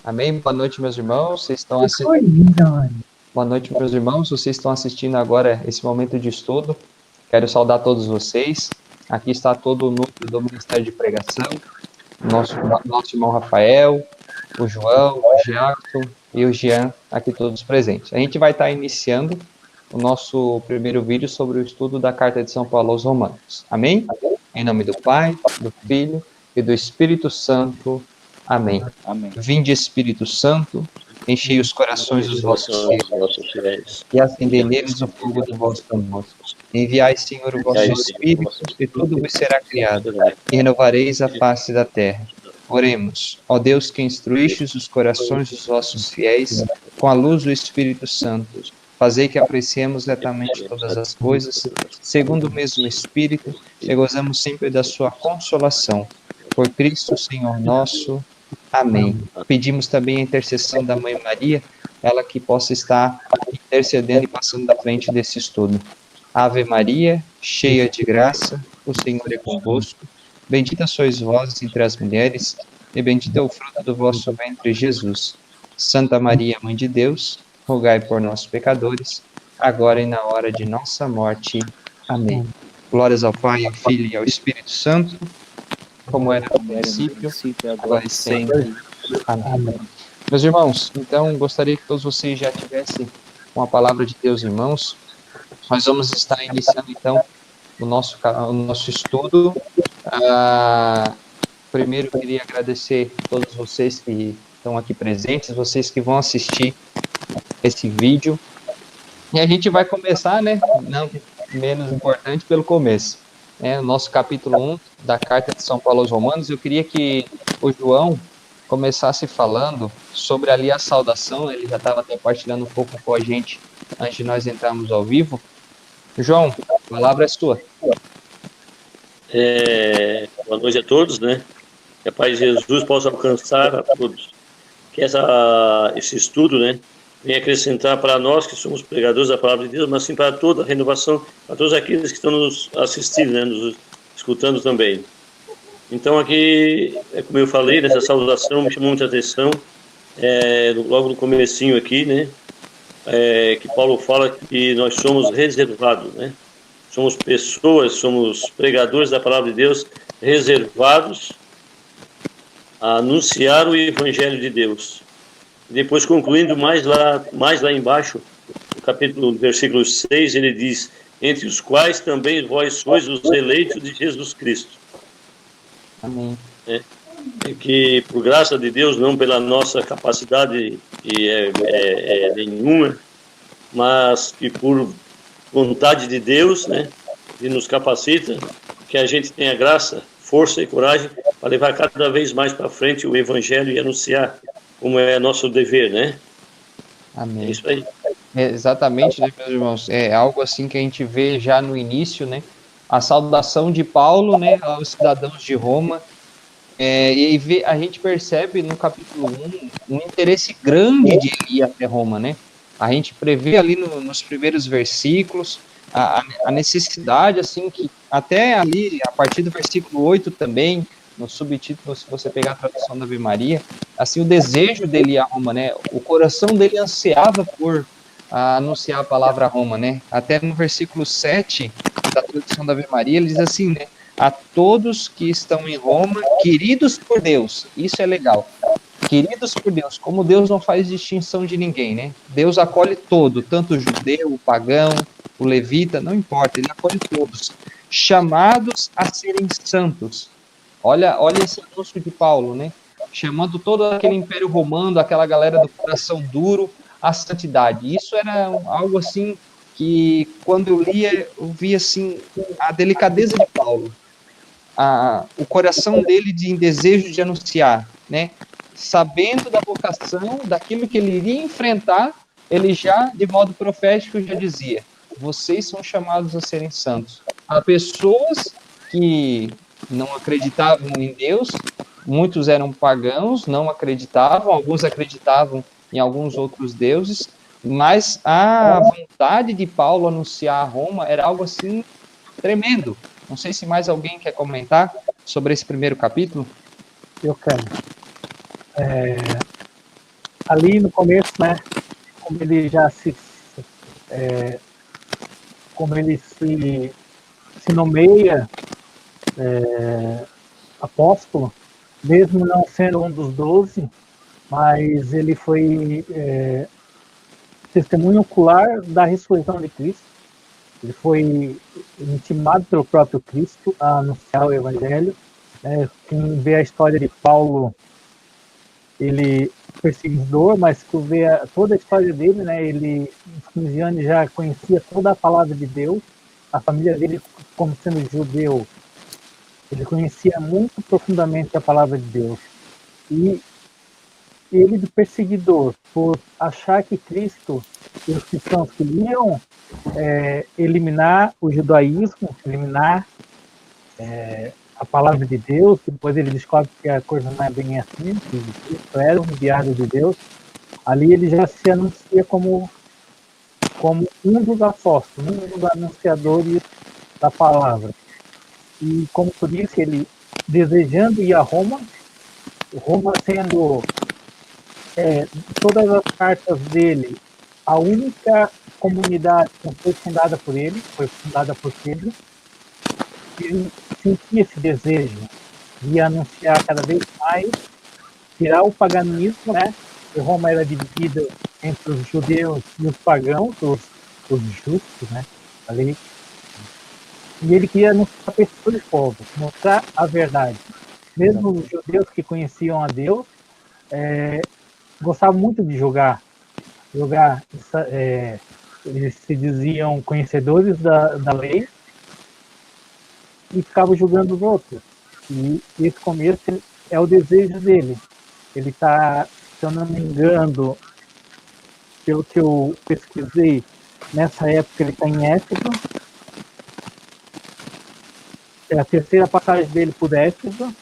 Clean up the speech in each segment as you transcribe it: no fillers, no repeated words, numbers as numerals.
Amém? Boa noite, meus irmãos. Boa noite, meus irmãos. Vocês estão assistindo agora esse momento de estudo. Quero saudar todos vocês. Aqui está todo o núcleo do Ministério de Pregação. Nosso irmão Rafael, o João, o Jackson e o Jean, aqui todos presentes. A gente vai estar iniciando o nosso primeiro vídeo sobre o estudo da Carta de São Paulo aos Romanos. Amém? Em nome do Pai, do Filho e do Espírito Santo. Amém. Amém. Vinde, Espírito Santo, enchei os corações dos vossos fiéis e acendei neles o fogo do vosso amor. Enviai, Senhor, o vosso Espírito, e tudo vos será criado, e renovareis a face da terra. Oremos. Ó Deus, que instruístes os corações dos vossos fiéis com a luz do Espírito Santo, fazei que apreciemos retamente todas as coisas, segundo o mesmo Espírito, e gozamos sempre da sua consolação. Por Cristo, Senhor nosso. Amém. Pedimos também a intercessão da Mãe Maria, ela que possa estar intercedendo e passando da frente desse estudo. Ave Maria, cheia de graça, o Senhor é convosco. Bendita sois vós entre as mulheres, e bendito é o fruto do vosso ventre, Jesus. Santa Maria, Mãe de Deus, rogai por nós, pecadores, agora e na hora de nossa morte. Amém. Glórias ao Pai, ao Filho e ao Espírito Santo, como era no princípio, agora e sempre. Amém. Meus irmãos, então gostaria que todos vocês já tivessem com a palavra de Deus em mãos. Nós vamos estar iniciando então o nosso estudo. Primeiro queria agradecer a todos vocês que estão aqui presentes, vocês que vão assistir esse vídeo. E a gente vai começar, né? Não menos importante, pelo começo. O nosso capítulo 1 da Carta de São Paulo aos Romanos. Eu queria que o João começasse falando sobre ali a saudação. Ele já estava até partilhando um pouco com a gente antes de nós entrarmos ao vivo. João, a palavra é sua. Boa noite a todos, né? Que a paz de Jesus possa alcançar a todos. Que esse estudo, né, venha acrescentar para nós que somos pregadores da palavra de Deus, mas sim para toda a renovação, para todos aqueles que estão nos assistindo, né, nos escutando também. Então aqui, como eu falei, nessa saudação me chamou muita atenção, logo no comecinho aqui, né, que Paulo fala que nós somos reservados, né, somos pessoas, somos pregadores da palavra de Deus, reservados a anunciar o Evangelho de Deus. Depois, concluindo mais lá embaixo, no versículo 6, ele diz: entre os também vós sois os eleitos de Jesus Cristo. Amém. Que por graça de Deus, não pela nossa capacidade nenhuma, mas que por vontade de Deus, né, que nos capacita, que a gente tenha graça, força e coragem para levar cada vez mais para frente o Evangelho e anunciar como é nosso dever, né? Amém. É isso aí. Exatamente, né, meus irmãos? É algo assim que a gente vê já no início, né? A saudação de Paulo, né, aos cidadãos de Roma. A gente percebe no capítulo 1 um interesse grande de ir até Roma, né? A gente prevê ali nos primeiros versículos a necessidade, assim, que até ali, a partir do versículo 8 também, no subtítulo, se você pegar a tradução da Ave Maria, assim, o desejo dele ir a Roma, né? O coração dele ansiava por anunciar a palavra a Roma, né? Até no versículo 7 da tradução da Ave Maria, ele diz assim, né? A todos que estão em Roma, queridos por Deus. Isso é legal. Queridos por Deus, como Deus não faz distinção de ninguém, né? Deus acolhe todo, tanto o judeu, o pagão, o levita, não importa, ele acolhe todos. Chamados a serem santos. Olha esse anúncio de Paulo, né? Chamando todo aquele império romano, aquela galera do coração duro, à santidade. Isso era algo assim que, quando eu lia, eu via assim, a delicadeza de Paulo. O coração dele em desejo de anunciar, né? Sabendo da vocação, daquilo que ele iria enfrentar, ele já, de modo profético, já dizia: vocês são chamados a serem santos. Há pessoas que não acreditavam em Deus, muitos eram pagãos, não acreditavam, alguns acreditavam em alguns outros deuses, mas a vontade de Paulo anunciar a Roma era algo assim tremendo. Não sei se mais alguém quer comentar sobre esse primeiro capítulo. Eu quero. ali no começo, né, como ele já se, como ele se nomeia apóstolo, mesmo não sendo um dos 12, mas ele foi testemunho ocular da ressurreição de Cristo. Ele foi intimado pelo próprio Cristo a anunciar o Evangelho. Quem vê a história de Paulo, ele perseguidor, mas que vê toda a história dele, né? Ele, aos 15 anos, já conhecia toda a palavra de Deus. A família dele, como sendo judeu, ele conhecia muito profundamente a palavra de Deus. E ele, de perseguidor, por achar que Cristo e os cristãos queriam eliminar o judaísmo, eliminar a palavra de Deus, depois ele descobre que a coisa não é bem assim, que Cristo era o enviado de Deus, ali ele já se anuncia como um dos apóstolos, um dos anunciadores da palavra. E como tu disse, ele desejando ir a Roma sendo todas as cartas dele, a única comunidade que foi fundada por ele, foi fundada por Pedro, ele sentia esse desejo de anunciar cada vez mais, tirar o paganismo, né? E Roma era dividida entre os judeus e os pagãos, os justos, né? Ali. E ele queria anunciar para esse todo povo, mostrar a verdade. Mesmo os judeus que conheciam a Deus, gostavam muito de jogar. Eles se diziam conhecedores da lei e ficavam julgando os outros. E esse começo é o desejo dele. Ele está, se eu não me engano, pelo que eu pesquisei, nessa época ele está em Éfeso. É a terceira passagem dele por Éfeso.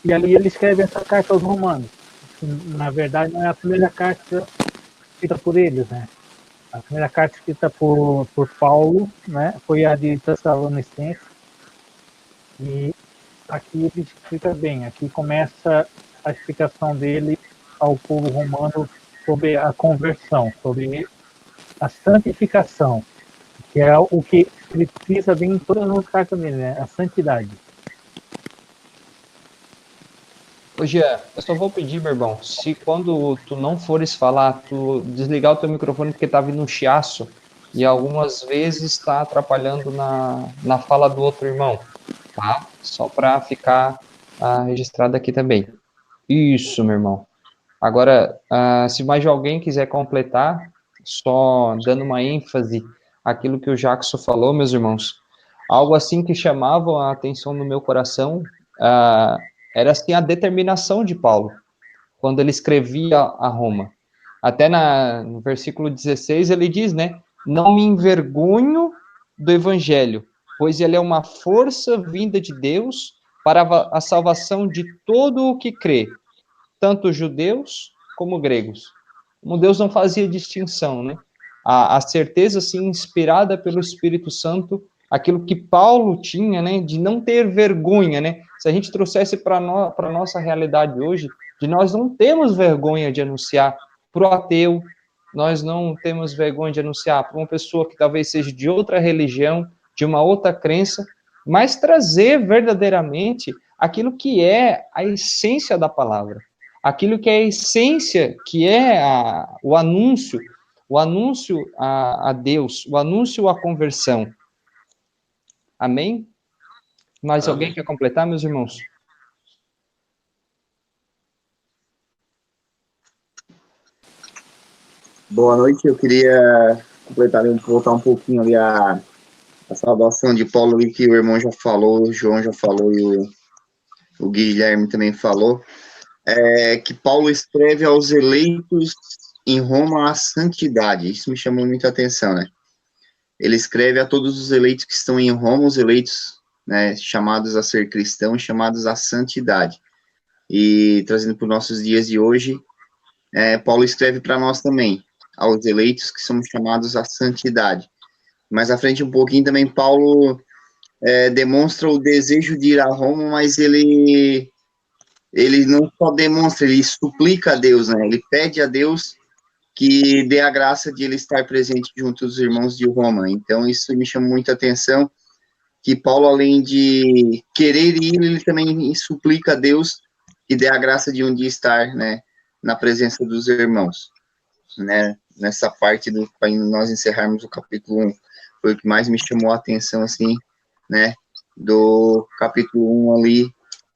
E ali ele escreve essa carta aos romanos. Que, na verdade, não é a primeira carta escrita por eles, né? A primeira carta escrita por Paulo, né, foi a de Tessalonicenses. E aqui ele explica bem. Aqui começa a explicação dele ao povo romano sobre a conversão, sobre a santificação, que é o que ele precisa bem em todas as cartas dele, né? A santidade. Ô Jean, eu só vou pedir, meu irmão, se quando tu não fores falar, tu desligar o teu microfone porque tá vindo um chiaço e algumas vezes está atrapalhando na fala do outro irmão, tá? Só para ficar registrado aqui também. Isso, meu irmão. Agora, se mais de alguém quiser completar, só dando uma ênfase àquilo que o Jackson falou, meus irmãos, algo assim que chamava a atenção no meu coração, era assim a determinação de Paulo, quando ele escrevia a Roma. Até no versículo 16 ele diz, né, não me envergonho do evangelho, pois ele é uma força vinda de Deus para a salvação de todo o que crê, tanto judeus como gregos. Como Deus não fazia distinção, né? A certeza, assim, inspirada pelo Espírito Santo, aquilo que Paulo tinha, né, de não ter vergonha, né? Se a gente trouxesse para a nossa realidade hoje, de nós não temos vergonha de anunciar para o ateu, nós não temos vergonha de anunciar para uma pessoa que talvez seja de outra religião, de uma outra crença, mas trazer verdadeiramente aquilo que é a essência da palavra, aquilo que é a essência, que é o anúncio a Deus, o anúncio à conversão. Amém? Mais alguém quer completar, meus irmãos? Boa noite, eu queria completar, voltar um pouquinho ali a saudação de Paulo ali, que o irmão já falou, o João já falou e o Guilherme também falou, que Paulo escreve aos eleitos em Roma a santidade. Isso me chamou muita atenção, né? Ele escreve a todos os eleitos que estão em Roma, os eleitos, né, chamados a ser cristãos, chamados à santidade. E trazendo para os nossos dias de hoje, Paulo escreve para nós também, aos eleitos que somos chamados à santidade. Mais à frente um pouquinho também, Paulo demonstra o desejo de ir a Roma, mas ele ele não só demonstra, ele suplica a Deus, né? Ele pede a Deus que dê a graça de ele estar presente junto aos irmãos de Roma. Então, isso me chama muita atenção, que Paulo, além de querer ir, ele também suplica a Deus que dê a graça de um dia estar, né, na presença dos irmãos, né? Nessa parte, para nós encerrarmos o capítulo 1, foi o que mais me chamou a atenção, assim, né, do capítulo 1 ali,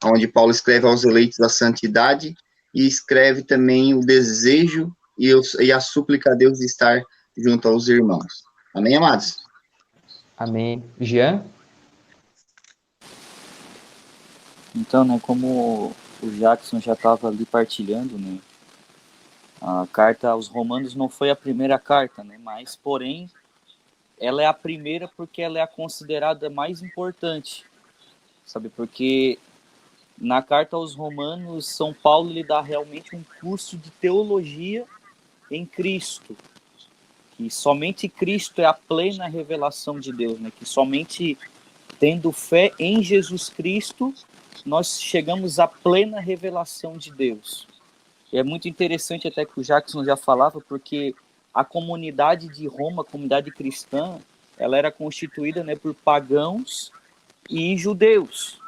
onde Paulo escreve aos eleitos a santidade e escreve também o desejo e a súplica a Deus de estar junto aos irmãos. Amém, amados? Amém. Jean? Então, né, como o Jackson já estava ali partilhando, né, a carta aos Romanos não foi a primeira carta, né, mas, porém, ela é a primeira porque ela é a considerada mais importante, sabe? Porque na carta aos Romanos, São Paulo lhe dá realmente um curso de teologia em Cristo, que somente Cristo é a plena revelação de Deus, né? Que somente tendo fé em Jesus Cristo, nós chegamos à plena revelação de Deus. E é muito interessante até que o Jackson já falava, porque a comunidade de Roma, a comunidade cristã, ela era constituída, né, por pagãos e judeus,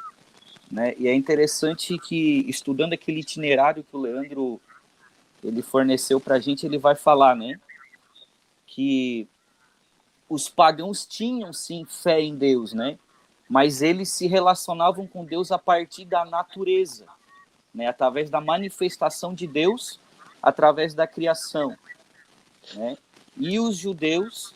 né? E é interessante que, estudando aquele itinerário que o Leandro ele forneceu para a gente, ele vai falar, né, que os pagãos tinham, sim, fé em Deus, né? Mas eles se relacionavam com Deus a partir da natureza, né? Através da manifestação de Deus, através da criação, né? E os judeus,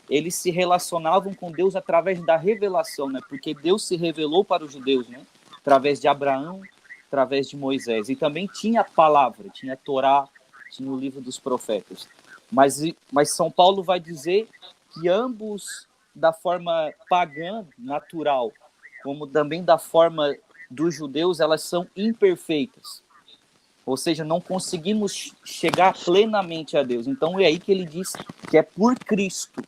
eles se relacionavam com Deus através da revelação, né? Porque Deus se revelou para os judeus, né? Através de Abraão, através de Moisés. E também tinha a palavra, tinha a Torá, tinha o livro dos profetas. Mas São Paulo vai dizer que ambos, da forma pagã, natural, como também da forma dos judeus, elas são imperfeitas. Ou seja, não conseguimos chegar plenamente a Deus. Então é aí que ele diz que é por Cristo,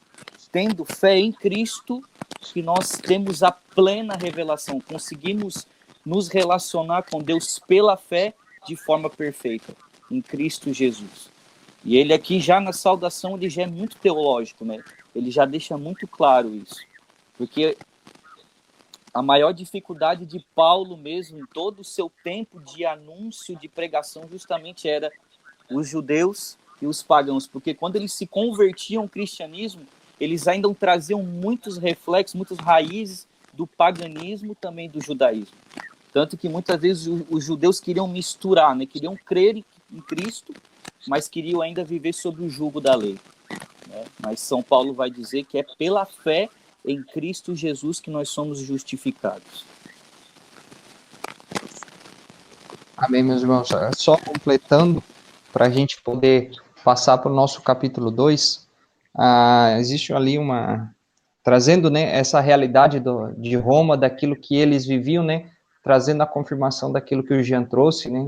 tendo fé em Cristo, que nós temos a plena revelação. Conseguimos nos relacionar com Deus pela fé de forma perfeita, em Cristo Jesus. E ele aqui já na saudação, ele já é muito teológico, né? Ele já deixa muito claro isso. Porque a maior dificuldade de Paulo mesmo, em todo o seu tempo de anúncio, de pregação, justamente era os judeus e os pagãos. Porque quando eles se convertiam ao cristianismo, eles ainda traziam muitos reflexos, muitas raízes do paganismo, também do judaísmo. Tanto que muitas vezes os judeus queriam misturar, né? Queriam crer em Cristo, mas queriam ainda viver sob o jugo da lei, né? Mas São Paulo vai dizer que é pela fé em Cristo Jesus que nós somos justificados. Amém, meus irmãos. Só completando, para a gente poder passar para o nosso capítulo 2, existe ali trazendo, né, essa realidade de Roma, daquilo que eles viviam, né, trazendo a confirmação daquilo que o Jean trouxe, né,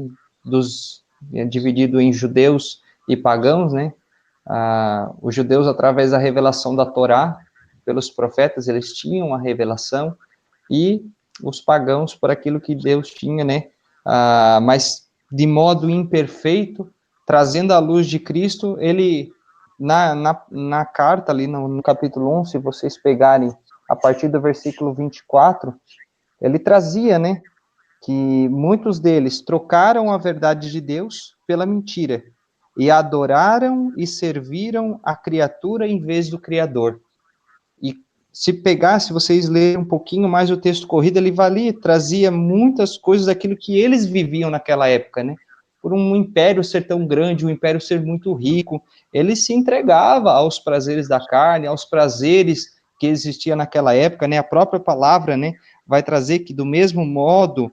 dividido em judeus e pagãos, né, os judeus, através da revelação da Torá, pelos profetas, eles tinham a revelação, e os pagãos por aquilo que Deus tinha, né, mas de modo imperfeito, trazendo a luz de Cristo. Ele, na carta ali, no capítulo 1, se vocês pegarem a partir do versículo 24, ele trazia, né, que muitos deles trocaram a verdade de Deus pela mentira, e adoraram e serviram a criatura em vez do Criador. E se vocês lerem um pouquinho mais o texto corrido, ele trazia muitas coisas daquilo que eles viviam naquela época, né? Por um império ser tão grande, um império ser muito rico, ele se entregava aos prazeres da carne, aos prazeres que existiam naquela época, né? A própria palavra, né, vai trazer que, do mesmo modo,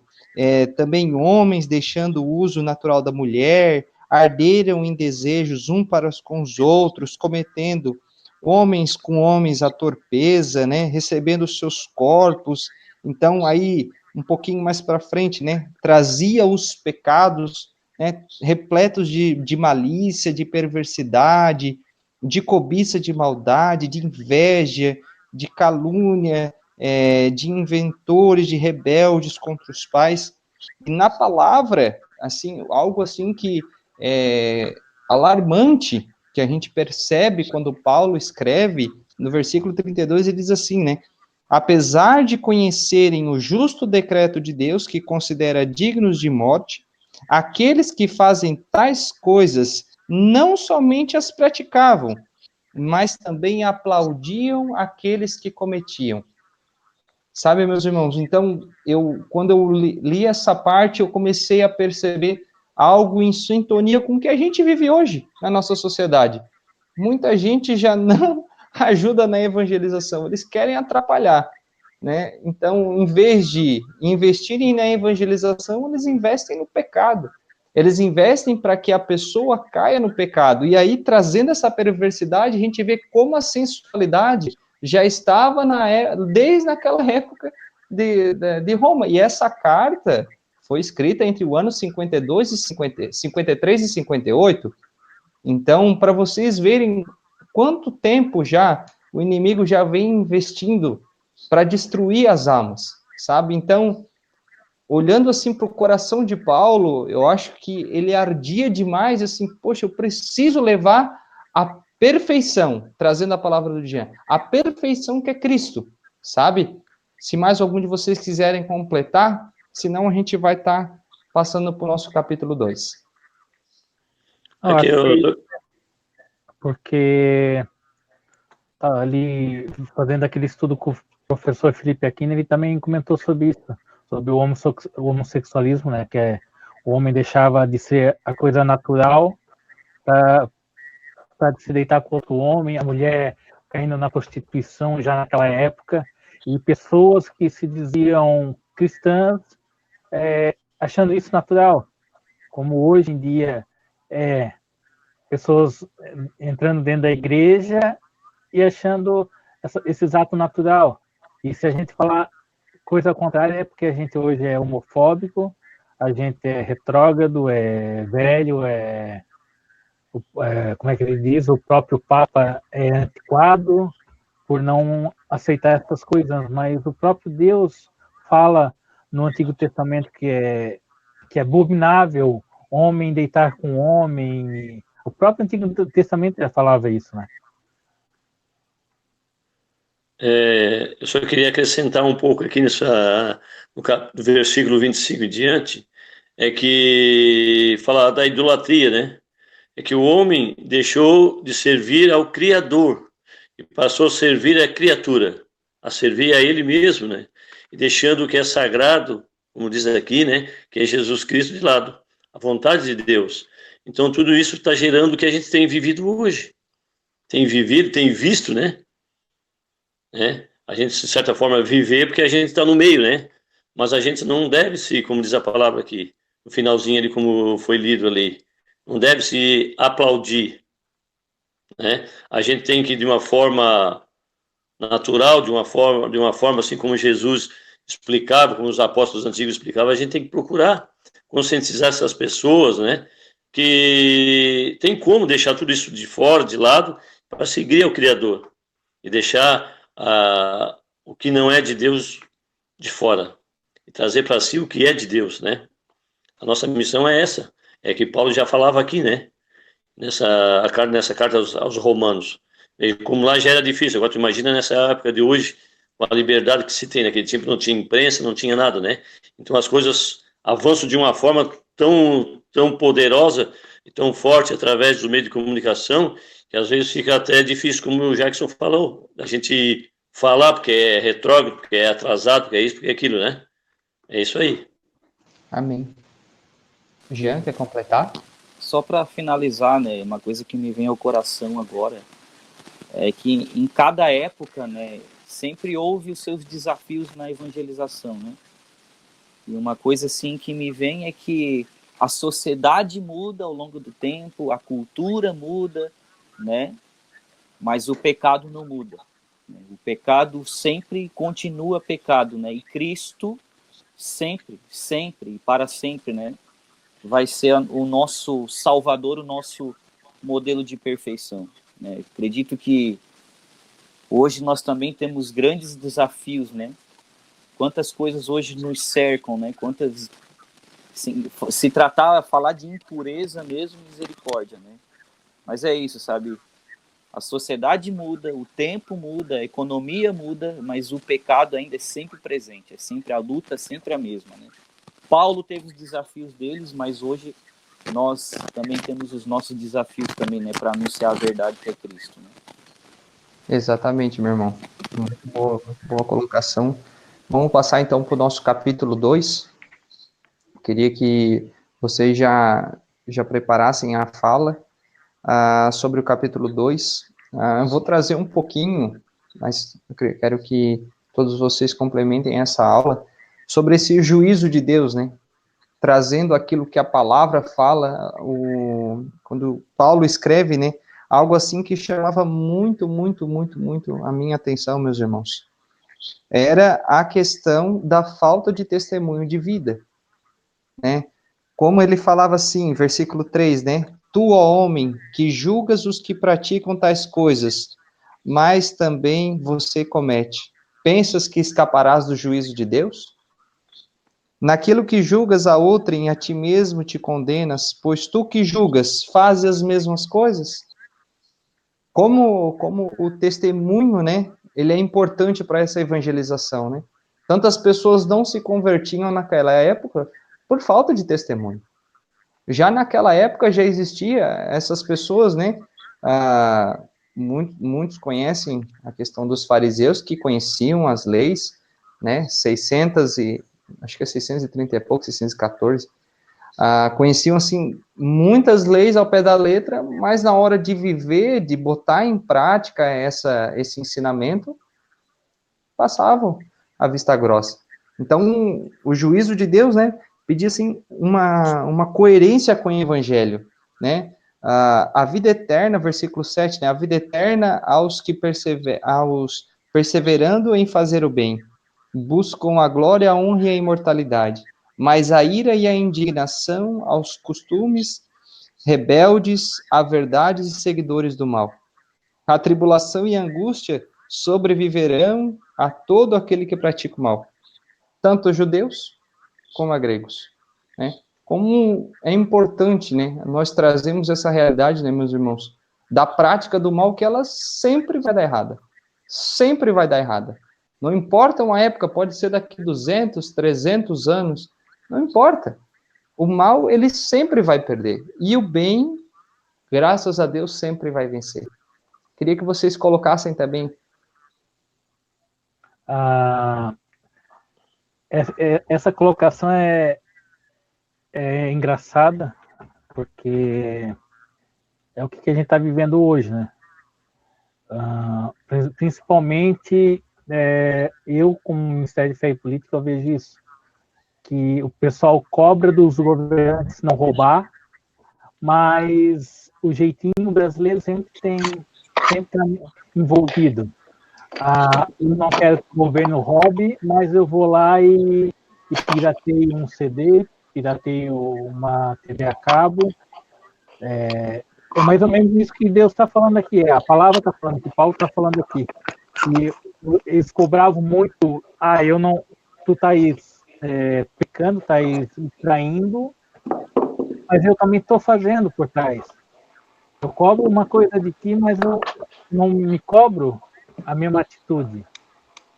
também homens, deixando o uso natural da mulher, arderam em desejos um para com os outros, cometendo homens com homens a torpeza, né, recebendo os seus corpos. Então, aí, um pouquinho mais para frente, né, trazia os pecados, né, repletos de malícia, de perversidade, de cobiça, de maldade, de inveja, de calúnia, de inventores, de rebeldes contra os pais. E na palavra, assim, algo assim que é alarmante, que a gente percebe quando Paulo escreve, no versículo 32, ele diz assim, né? Apesar de conhecerem o justo decreto de Deus, que considera dignos de morte, aqueles que fazem tais coisas não somente as praticavam, mas também aplaudiam aqueles que cometiam. Sabe, meus irmãos? Então, quando eu li essa parte, eu comecei a perceber algo em sintonia com o que a gente vive hoje na nossa sociedade. Muita gente já não ajuda na evangelização, eles querem atrapalhar, né? Então, em vez de investirem na evangelização, eles investem no pecado. Eles investem para que a pessoa caia no pecado. E aí, trazendo essa perversidade, a gente vê como a sensualidade já estava desde aquela época de Roma. E essa carta foi escrita entre o ano 52 e 53 e 58. Então, para vocês verem quanto tempo já o inimigo já vem investindo para destruir as almas, sabe? Então, olhando assim para o coração de Paulo, eu acho que ele ardia demais, assim, poxa, eu preciso levar a perfeição, trazendo a palavra do dia, a perfeição que é Cristo, sabe? Se mais algum de vocês quiserem completar, senão a gente vai estar passando para o nosso capítulo 2. Aqui Porque ali, fazendo aquele estudo com o professor Felipe Aquino, ele também comentou sobre isso, sobre o homossexualismo, né, que o homem deixava de ser a coisa natural para se deitar com outro homem, a mulher caindo na prostituição já naquela época, e pessoas que se diziam cristãs achando isso natural, como hoje em dia pessoas entrando dentro da igreja e achando esses atos natural. E se a gente falar coisa contrária, é porque a gente hoje é homofóbico, a gente é retrógrado, é velho, como é que ele diz, o próprio Papa é antiquado por não aceitar essas coisas, mas o próprio Deus fala no Antigo Testamento que é abominável homem deitar com homem. O próprio Antigo Testamento já falava isso, né? Eu só queria acrescentar um pouco aqui no versículo 25 em diante, é que fala da idolatria, né? É que o homem deixou de servir ao Criador e passou a servir a criatura, a servir a ele mesmo, né? E deixando o que é sagrado, como diz aqui, né? Que é Jesus Cristo de lado, a vontade de Deus. Então, tudo isso está gerando o que a gente tem vivido hoje. Tem vivido, tem visto, né? A gente, de certa forma, viver porque a gente está no meio, né? Mas a gente não deve se, como diz a palavra aqui, no finalzinho ali, como foi lido ali, não deve se aplaudir, né? A gente tem que, de uma forma natural, de uma forma assim como Jesus explicava, como os apóstolos antigos explicavam, a gente tem que procurar conscientizar essas pessoas, né? Que tem como deixar tudo isso de fora, de lado, para seguir ao Criador e deixar o que não é de Deus de fora e trazer para si o que é de Deus, né? A nossa missão é essa, é que Paulo já falava aqui, né? Nessa carta aos Romanos. E como lá já era difícil, agora tu imagina nessa época de hoje, com a liberdade que se tem, naquele tempo não tinha imprensa, não tinha nada, né? Então as coisas avançam de uma forma tão poderosa e tão forte através do meio de comunicação, que às vezes fica até difícil, como o Jackson falou, a gente falar porque é retrógrado, porque é atrasado, porque é isso, porque é aquilo, né? É isso aí. Amém. Jean, quer completar? Só para finalizar, né, uma coisa que me vem ao coração agora é que em cada época, né, sempre houve os seus desafios na evangelização, né? E uma coisa assim que me vem é que a sociedade muda ao longo do tempo, a cultura muda, né? Mas o pecado não muda. Né? O pecado sempre continua pecado, né? E Cristo sempre, sempre e para sempre, né? Vai ser o nosso Salvador, o nosso modelo de perfeição. Né? Acredito que hoje nós também temos grandes desafios, né? Quantas coisas hoje nos cercam, né? Quantas se tratar, falar de impureza mesmo, misericórdia, né? Mas é isso, sabe? A sociedade muda, o tempo muda, a economia muda, mas o pecado ainda é sempre presente, é sempre a luta, é sempre a mesma, né? Paulo teve os desafios deles, mas hoje nós também temos os nossos desafios também, né, para anunciar a verdade que é Cristo, né? Exatamente, meu irmão. Muito boa colocação. Vamos passar então para o nosso capítulo 2. Queria que vocês já preparassem a fala sobre o capítulo 2. Eu vou trazer um pouquinho, mas eu quero que todos vocês complementem essa aula sobre esse juízo de Deus, né? Trazendo aquilo que a palavra fala, quando Paulo escreve, né? Algo assim que chamava muito a minha atenção, meus irmãos. Era a questão da falta de testemunho de vida, né? Como ele falava assim, versículo 3, né? Tu, ó homem, que julgas os que praticam tais coisas, mas também você comete. Pensas que escaparás do juízo de Deus? Naquilo que julgas a outrem, a ti mesmo te condenas, pois tu que julgas, fazes as mesmas coisas. Como o testemunho, né, ele é importante para essa evangelização, né? Tantas pessoas não se convertiam naquela época por falta de testemunho. Já naquela época já existia essas pessoas, né? Muitos conhecem a questão dos fariseus, que conheciam as leis, né? 630 e pouco, 614. Conheciam, assim, muitas leis ao pé da letra, mas na hora de viver, de botar em prática esse ensinamento, passavam a vista grossa. Então, o juízo de Deus, né, pedia, assim, uma coerência com o evangelho, né? A vida eterna, versículo 7, né, a vida eterna aos que perseverando em fazer o bem, buscam a glória, a honra e a imortalidade, mas a ira e a indignação aos costumes rebeldes, a verdades e seguidores do mal. A tribulação e a angústia sobreviverão a todo aquele que pratica o mal, tanto judeus como a gregos, né? Como é importante, né, nós trazemos essa realidade, né, meus irmãos, da prática do mal, que ela sempre vai dar errada. Sempre vai dar errada. Não importa uma época, pode ser daqui 200, 300 anos, não importa. O mal, ele sempre vai perder. E o bem, graças a Deus, sempre vai vencer. Queria que vocês colocassem também. Essa colocação é engraçada, porque é o que a gente está vivendo hoje, né? Principalmente, eu, como Ministério de Fé e Política, eu vejo isso, que o pessoal cobra dos governantes não roubar, mas o jeitinho brasileiro sempre está envolvido. Eu não quero que o governo roube, mas eu vou lá e pirateio um CD, pirateio uma TV a cabo. É mais ou menos isso que Deus está falando aqui, a palavra está falando, que Paulo está falando aqui. E eles cobravam muito, tu está aí pecando, está aí traindo, mas eu também estou fazendo por trás. Eu cobro uma coisa de ti, mas eu não me cobro a mesma atitude.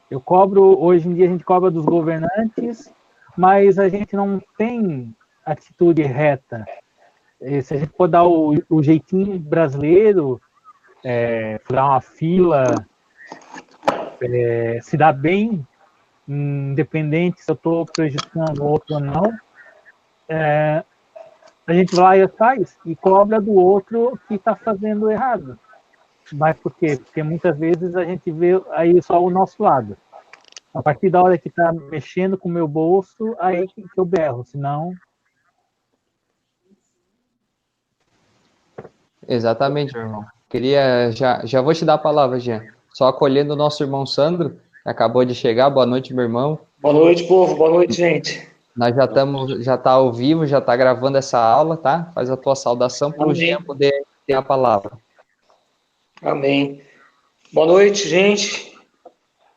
Eu cobro, hoje em dia a gente cobra dos governantes, mas a gente não tem atitude reta. Se a gente for dar o jeitinho brasileiro, furar uma fila, se dar bem, independente se eu estou prejudicando o outro ou não, a gente vai lá e faz e cobra do outro que está fazendo errado. Mas por quê? Porque muitas vezes a gente vê aí só o nosso lado. A partir da hora que está mexendo com o meu bolso, aí que eu berro, senão... Exatamente, meu irmão. Queria, já vou te dar a palavra, Jean. Só acolhendo o nosso irmão Sandro, que acabou de chegar. Boa noite, meu irmão. Boa noite, povo. Boa noite, gente. Nós já tá ao vivo, já tá gravando essa aula, tá? Faz a tua saudação para o Jean poder ter a palavra. Amém. Boa noite, gente.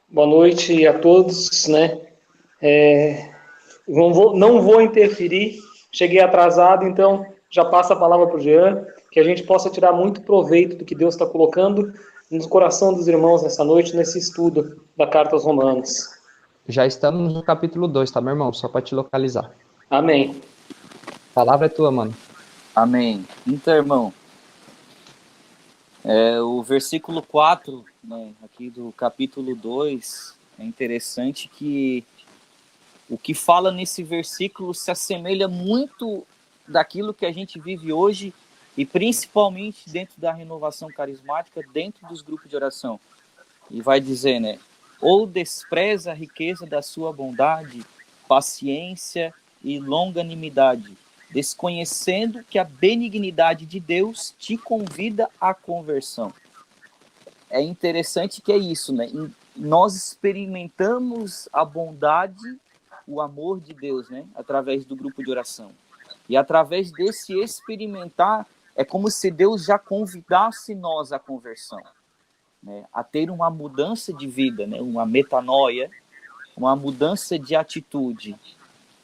Boa noite a todos, né? Não vou interferir cheguei atrasado, então já passa a palavra para o Jean, que a gente possa tirar muito proveito do que Deus está colocando no coração dos irmãos nessa noite, nesse estudo da Carta aos Romanos. Já estamos no capítulo 2, tá, meu irmão? Só para te localizar. Amém. A palavra é tua, mano. Amém. Então, irmão, o versículo 4, né, aqui do capítulo 2, é interessante que o que fala nesse versículo se assemelha muito daquilo que a gente vive hoje e principalmente dentro da renovação carismática, dentro dos grupos de oração. E vai dizer, né, ou despreza a riqueza da sua bondade, paciência e longanimidade, desconhecendo que a benignidade de Deus te convida à conversão. É interessante que é isso, né? Nós experimentamos a bondade, o amor de Deus, né? Através do grupo de oração. E através desse experimentar, é como se Deus já convidasse nós à conversão, né? A ter uma mudança de vida, né? Uma metanoia, uma mudança de atitude.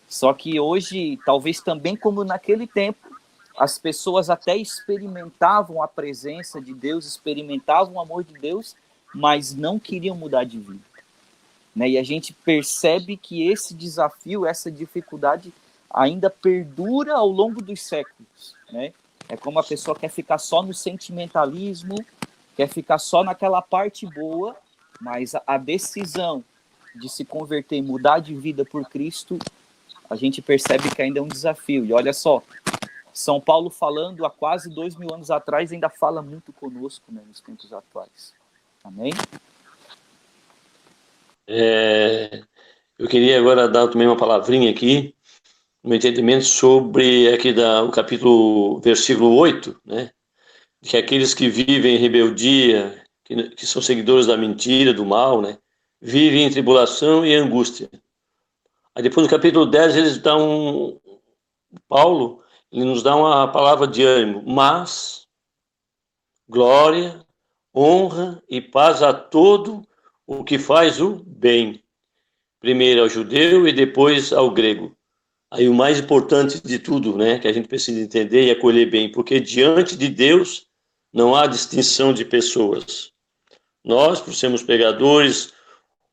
Só que hoje, talvez também como naquele tempo, as pessoas até experimentavam a presença de Deus, experimentavam o amor de Deus, mas não queriam mudar de vida, né? E a gente percebe que esse desafio, essa dificuldade ainda perdura ao longo dos séculos, né? É como a pessoa quer ficar só no sentimentalismo, quer ficar só naquela parte boa, mas a decisão de se converter e mudar de vida por Cristo, a gente percebe que ainda é um desafio. E olha só, São Paulo falando há quase 2000 anos atrás, ainda fala muito conosco, né, nos tempos atuais. Amém? Eu queria agora dar também uma palavrinha aqui, um entendimento sobre aqui o capítulo, versículo 8, né? Que aqueles que vivem em rebeldia, que são seguidores da mentira, do mal, né? Vivem em tribulação e angústia. Aí depois do capítulo 10, Paulo, ele nos dá uma palavra de ânimo, mas glória, honra e paz a todo o que faz o bem, primeiro ao judeu e depois ao grego. Aí o mais importante de tudo, né, que a gente precisa entender e acolher bem, porque diante de Deus não há distinção de pessoas. Nós, por sermos pregadores,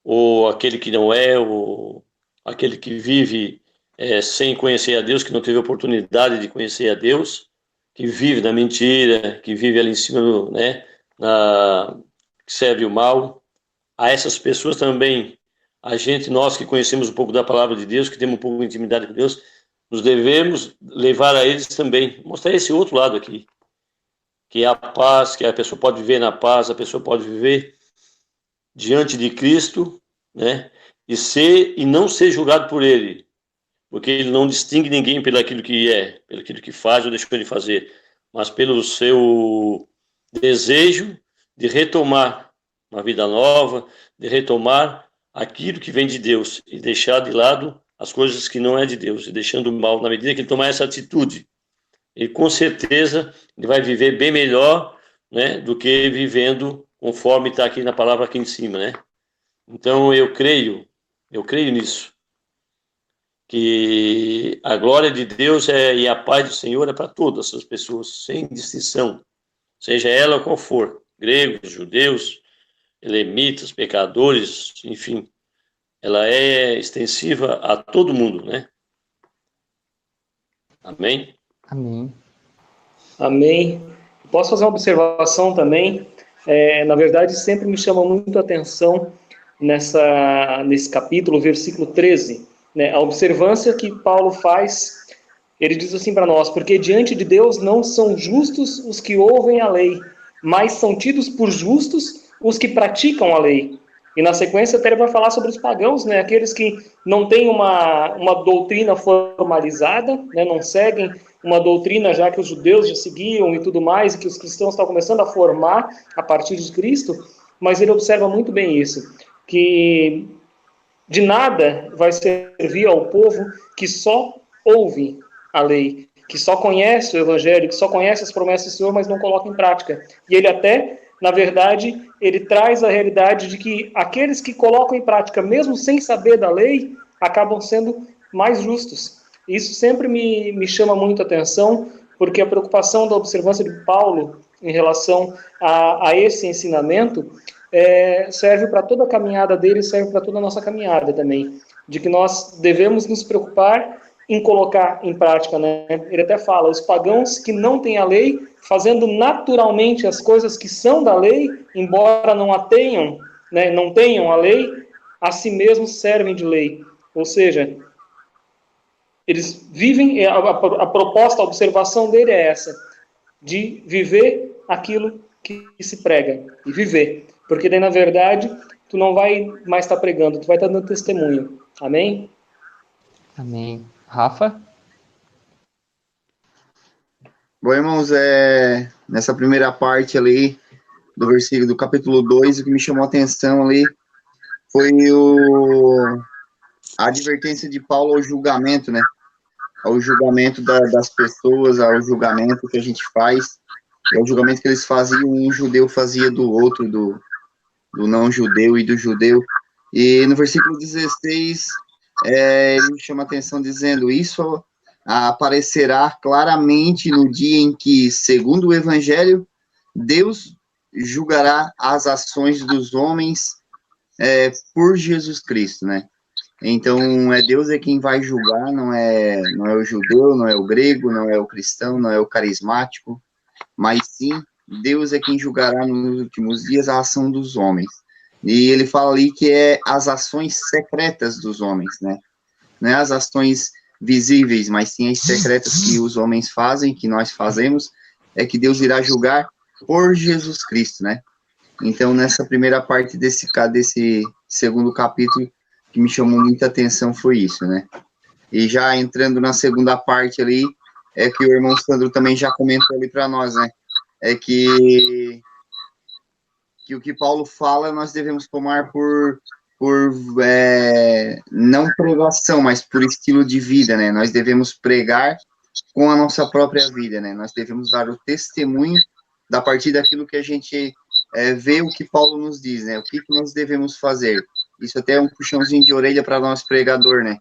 ou aquele que não é, ou aquele que vive sem conhecer a Deus, que não teve oportunidade de conhecer a Deus, que vive na mentira, que vive ali em cima, né, que serve o mal, a essas pessoas também, nós que conhecemos um pouco da palavra de Deus, que temos um pouco de intimidade com Deus, nos devemos levar a eles também, mostrar esse outro lado aqui, que é a paz, que a pessoa pode viver na paz, a pessoa pode viver diante de Cristo, né, e não ser julgado por ele, porque ele não distingue ninguém pelo aquilo que é, pelo aquilo que faz ou deixou de fazer, mas pelo seu desejo de retomar uma vida nova, de retomar aquilo que vem de Deus e deixar de lado as coisas que não é de Deus, e deixando o mal. Na medida que ele tomar essa atitude, ele com certeza ele vai viver bem melhor, né, do que vivendo conforme está aqui na palavra aqui em cima, né? Então eu creio nisso, que a glória de Deus e a paz do Senhor é para todas as pessoas, sem distinção, seja ela qual for, gregos, judeus, elemitas, pecadores, enfim, ela é extensiva a todo mundo, né? Amém? Amém. Amém. Posso fazer uma observação também? Na verdade, sempre me chama muito a atenção nesse capítulo, versículo 13, né? A observância que Paulo faz, ele diz assim para nós: porque diante de Deus não são justos os que ouvem a lei, mas são tidos por justos os que praticam a lei. E na sequência até ele vai falar sobre os pagãos, né? Aqueles que não têm uma doutrina formalizada, né? Não seguem uma doutrina já que os judeus já seguiam e tudo mais, e que os cristãos estão começando a formar a partir de Cristo, mas ele observa muito bem isso, que de nada vai servir ao povo que só ouve a lei, que só conhece o evangelho, que só conhece as promessas do Senhor, mas não coloca em prática. E ele até, na verdade, ele traz a realidade de que aqueles que colocam em prática, mesmo sem saber da lei, acabam sendo mais justos. Isso sempre me chama muito a atenção, porque a preocupação da observância de Paulo em relação a esse ensinamento serve para toda a caminhada dele, serve para toda a nossa caminhada também, de que nós devemos nos preocupar em colocar em prática, né? Ele até fala, os pagãos que não têm a lei, fazendo naturalmente as coisas que são da lei, embora não a tenham, né, não tenham a lei, a si mesmos servem de lei. Ou seja, eles vivem, a proposta, a observação dele é essa, de viver aquilo que se prega, e viver. Porque daí, na verdade, tu não vai mais estar pregando, tu vai estar dando testemunho. Amém? Amém. Rafa? Bom, irmãos, nessa primeira parte ali do versículo do capítulo 2, o que me chamou a atenção ali foi a advertência de Paulo ao julgamento, né? Ao julgamento das pessoas, ao julgamento que a gente faz, ao julgamento que eles faziam, um judeu fazia do outro, do não-judeu e do judeu. E no versículo 16, ele chama a atenção dizendo, isso aparecerá claramente no dia em que, segundo o Evangelho, Deus julgará as ações dos homens por Jesus Cristo, né? Então, Deus quem vai julgar, não é o judeu, não é o grego, não é o cristão, não é o carismático, mas sim, Deus é quem julgará nos últimos dias a ação dos homens. E ele fala ali que as ações secretas dos homens, né? Não é as ações visíveis, mas sim as secretas que os homens fazem, que nós fazemos, que Deus irá julgar por Jesus Cristo, né? Então, nessa primeira parte desse segundo capítulo, que me chamou muita atenção foi isso, né? E já entrando na segunda parte ali, que o irmão Sandro também já comentou ali para nós, né? Que o que Paulo fala nós devemos tomar por não pregação, mas por estilo de vida, né? Nós devemos pregar com a nossa própria vida, né? Nós devemos dar o testemunho da partir daquilo que a gente vê o que Paulo nos diz, né? O que nós devemos fazer. Isso até é um puxãozinho de orelha para nós pregador, né?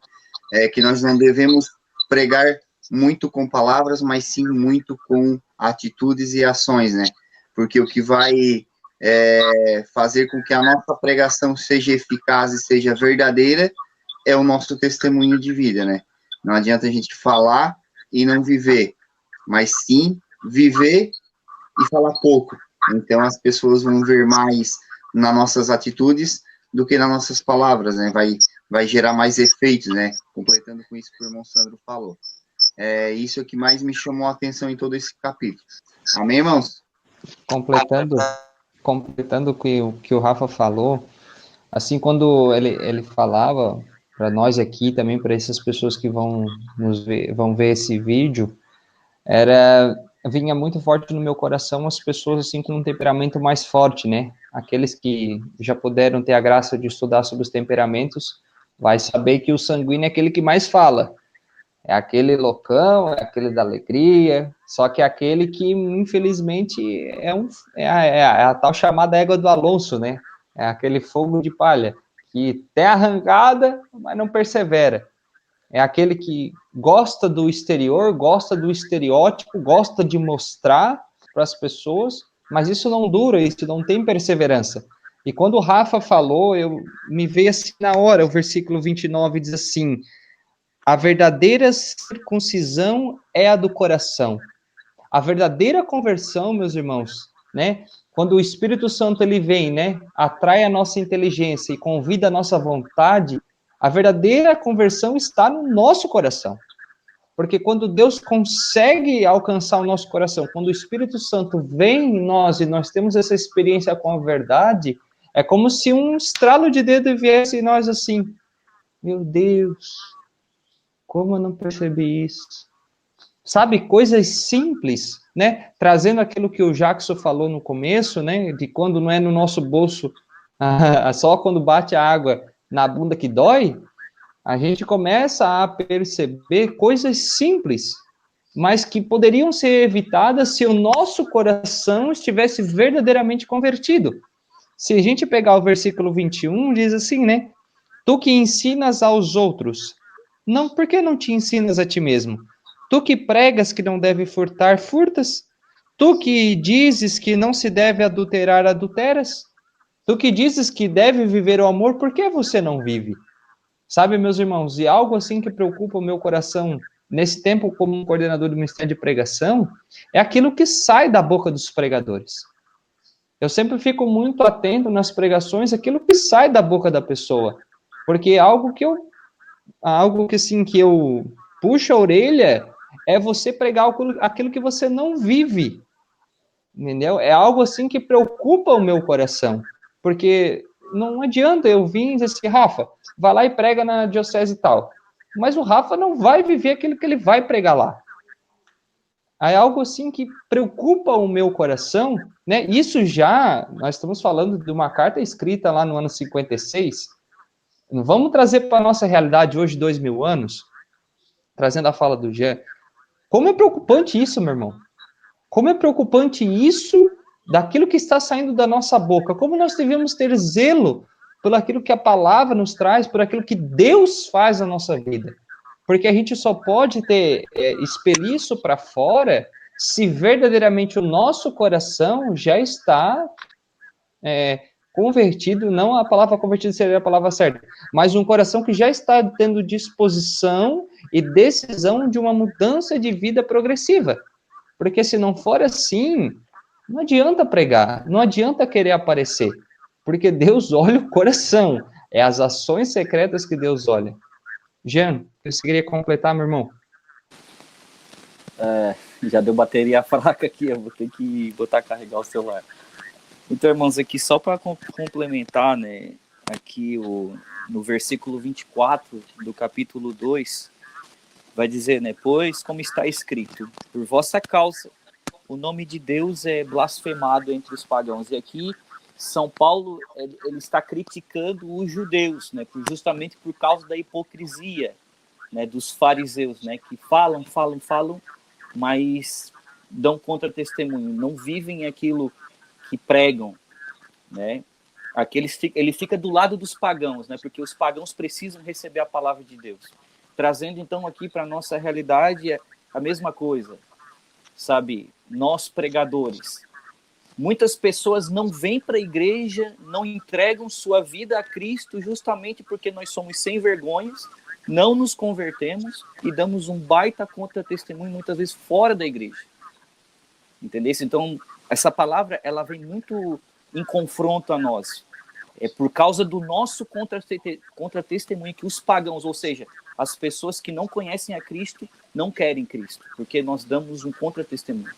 Que nós não devemos pregar muito com palavras, mas sim muito com atitudes e ações, né? Porque o que vai fazer com que a nossa pregação seja eficaz e seja verdadeira é o nosso testemunho de vida, né? Não adianta a gente falar e não viver, mas sim viver e falar pouco. Então as pessoas vão ver mais nas nossas atitudes do que nas nossas palavras, né? Vai gerar mais efeitos, né? Completando com isso que o irmão Sandro falou. Isso é o que mais me chamou a atenção em todo esse capítulo. Amém, irmãos? Completando o que o Rafa falou, assim, quando ele falava para nós aqui, também para essas pessoas que vão ver esse vídeo, vinha muito forte no meu coração as pessoas assim com um temperamento mais forte, né? Aqueles que já puderam ter a graça de estudar sobre os temperamentos, vai saber que o sanguíneo é aquele que mais fala. É aquele loucão, é aquele da alegria, só que é aquele que, infelizmente, é a tal chamada égua do Alonso, né? É aquele fogo de palha, que tem arrancada, mas não persevera. É aquele que gosta do exterior, gosta do estereótipo, gosta de mostrar para as pessoas, mas isso não dura, isso não tem perseverança. E quando o Rafa falou, me veio assim na hora, o versículo 29 diz assim, a verdadeira circuncisão é a do coração. A verdadeira conversão, meus irmãos, né? Quando o Espírito Santo ele vem, né? Atrai a nossa inteligência e convida a nossa vontade, a verdadeira conversão está no nosso coração. Porque quando Deus consegue alcançar o nosso coração, quando o Espírito Santo vem em nós e nós temos essa experiência com a verdade, é como se um estralo de dedo viesse em nós assim, meu Deus, como eu não percebi isso? Sabe, coisas simples, né? Trazendo aquilo que o Jackson falou no começo, né? De quando não é no nosso bolso, só quando bate a água na bunda que dói, a gente começa a perceber coisas simples, mas que poderiam ser evitadas se o nosso coração estivesse verdadeiramente convertido. Se a gente pegar o versículo 21, diz assim, né? Tu que ensinas aos outros Não, por que não te ensinas a ti mesmo? Tu que pregas que não deve furtar, furtas. Tu que dizes que não se deve adulterar, adulteras. Tu que dizes que deve viver o amor, por que você não vive? Sabe, meus irmãos, e algo assim que preocupa o meu coração nesse tempo como um coordenador do Ministério de Pregação, é aquilo que sai da boca dos pregadores. Eu sempre fico muito atento nas pregações, aquilo que sai da boca da pessoa, porque algo que assim que eu puxo a orelha é você pregar aquilo que você não vive, entendeu? É algo assim que preocupa o meu coração, porque não adianta eu vir e dizer assim, Rafa, vai lá e prega na diocese tal, mas o Rafa não vai viver aquilo que ele vai pregar lá. É algo assim que preocupa o meu coração, né? Isso já, nós estamos falando de uma carta escrita lá no ano 56. Vamos trazer para a nossa realidade hoje, 2000 anos, trazendo a fala do Jean. Como é preocupante isso, meu irmão? Como é preocupante isso daquilo que está saindo da nossa boca? Como nós devemos ter zelo por aquilo que a palavra nos traz, por aquilo que Deus faz na nossa vida? Porque a gente só pode expelir isso para fora se verdadeiramente o nosso coração já está convertido, não a palavra convertido seria a palavra certa, mas um coração que já está tendo disposição e decisão de uma mudança de vida progressiva. Porque se não for assim, não adianta pregar, não adianta querer aparecer, porque Deus olha o coração, é as ações secretas que Deus olha. Jean, você queria completar, meu irmão? Já deu bateria fraca aqui, eu vou ter que botar a carregar o celular. Então, irmãos, aqui só para complementar, né, aqui no versículo 24 do capítulo 2, vai dizer, né, pois como está escrito, por vossa causa o nome de Deus é blasfemado entre os pagãos. E aqui São Paulo ele está criticando os judeus, né, justamente por causa da hipocrisia, né, dos fariseus, né, que falam, mas dão contra-testemunho, não vivem aquilo que pregam, né? Aqui ele fica do lado dos pagãos, né? Porque os pagãos precisam receber a palavra de Deus. Trazendo então aqui para a nossa realidade a mesma coisa, sabe? Nós pregadores, muitas pessoas não vêm para a igreja, não entregam sua vida a Cristo justamente porque nós somos sem vergonhas, não nos convertemos e damos um baita contra-testemunho muitas vezes fora da igreja. Entendeu? Então, essa palavra ela vem muito em confronto a nós. É por causa do nosso contra-testemunho que os pagãos, ou seja, as pessoas que não conhecem a Cristo, não querem Cristo, porque nós damos um contra-testemunho.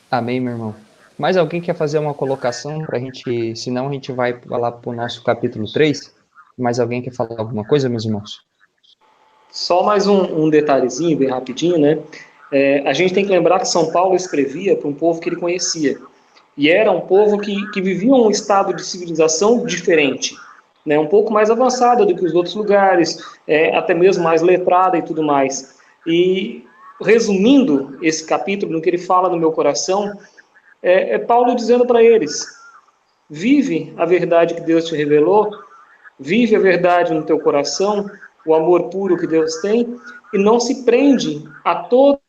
Amém, meu irmão. Mais alguém quer fazer uma colocação para a gente, senão a gente vai lá para o nosso capítulo 3? Mais alguém quer falar alguma coisa, meus irmãos? Só mais um detalhezinho, bem rapidinho, né? A gente tem que lembrar que São Paulo escrevia para um povo que ele conhecia. E era um povo que vivia um estado de civilização diferente, né? Um pouco mais avançado do que os outros lugares, até mesmo mais letrada e tudo mais. E, resumindo esse capítulo, no que ele fala no meu coração, é Paulo dizendo para eles, vive a verdade que Deus te revelou, vive a verdade no teu coração, o amor puro que Deus tem, e não se prende a todos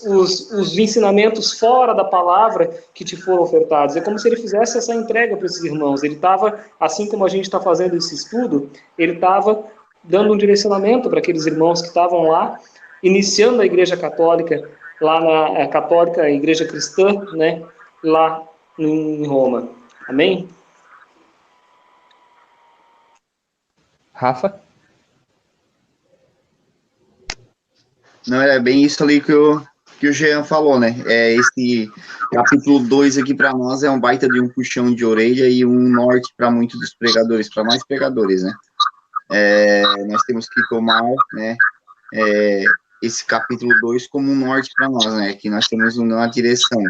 os ensinamentos fora da palavra que te foram ofertados. É como se ele fizesse essa entrega para esses irmãos. Ele estava, assim como a gente está fazendo esse estudo, ele estava dando um direcionamento para aqueles irmãos que estavam lá, iniciando a Igreja Católica, lá na Católica, a Igreja Cristã, né, lá em Roma. Amém? Rafa? Não, é bem isso ali que o Jean falou, né? Esse capítulo 2 aqui para nós é um baita de um puxão de orelha e um norte para muitos dos pregadores, para nós pregadores, né? Nós temos que tomar, né, esse capítulo 2 como um norte para nós, né? Que nós temos uma direção.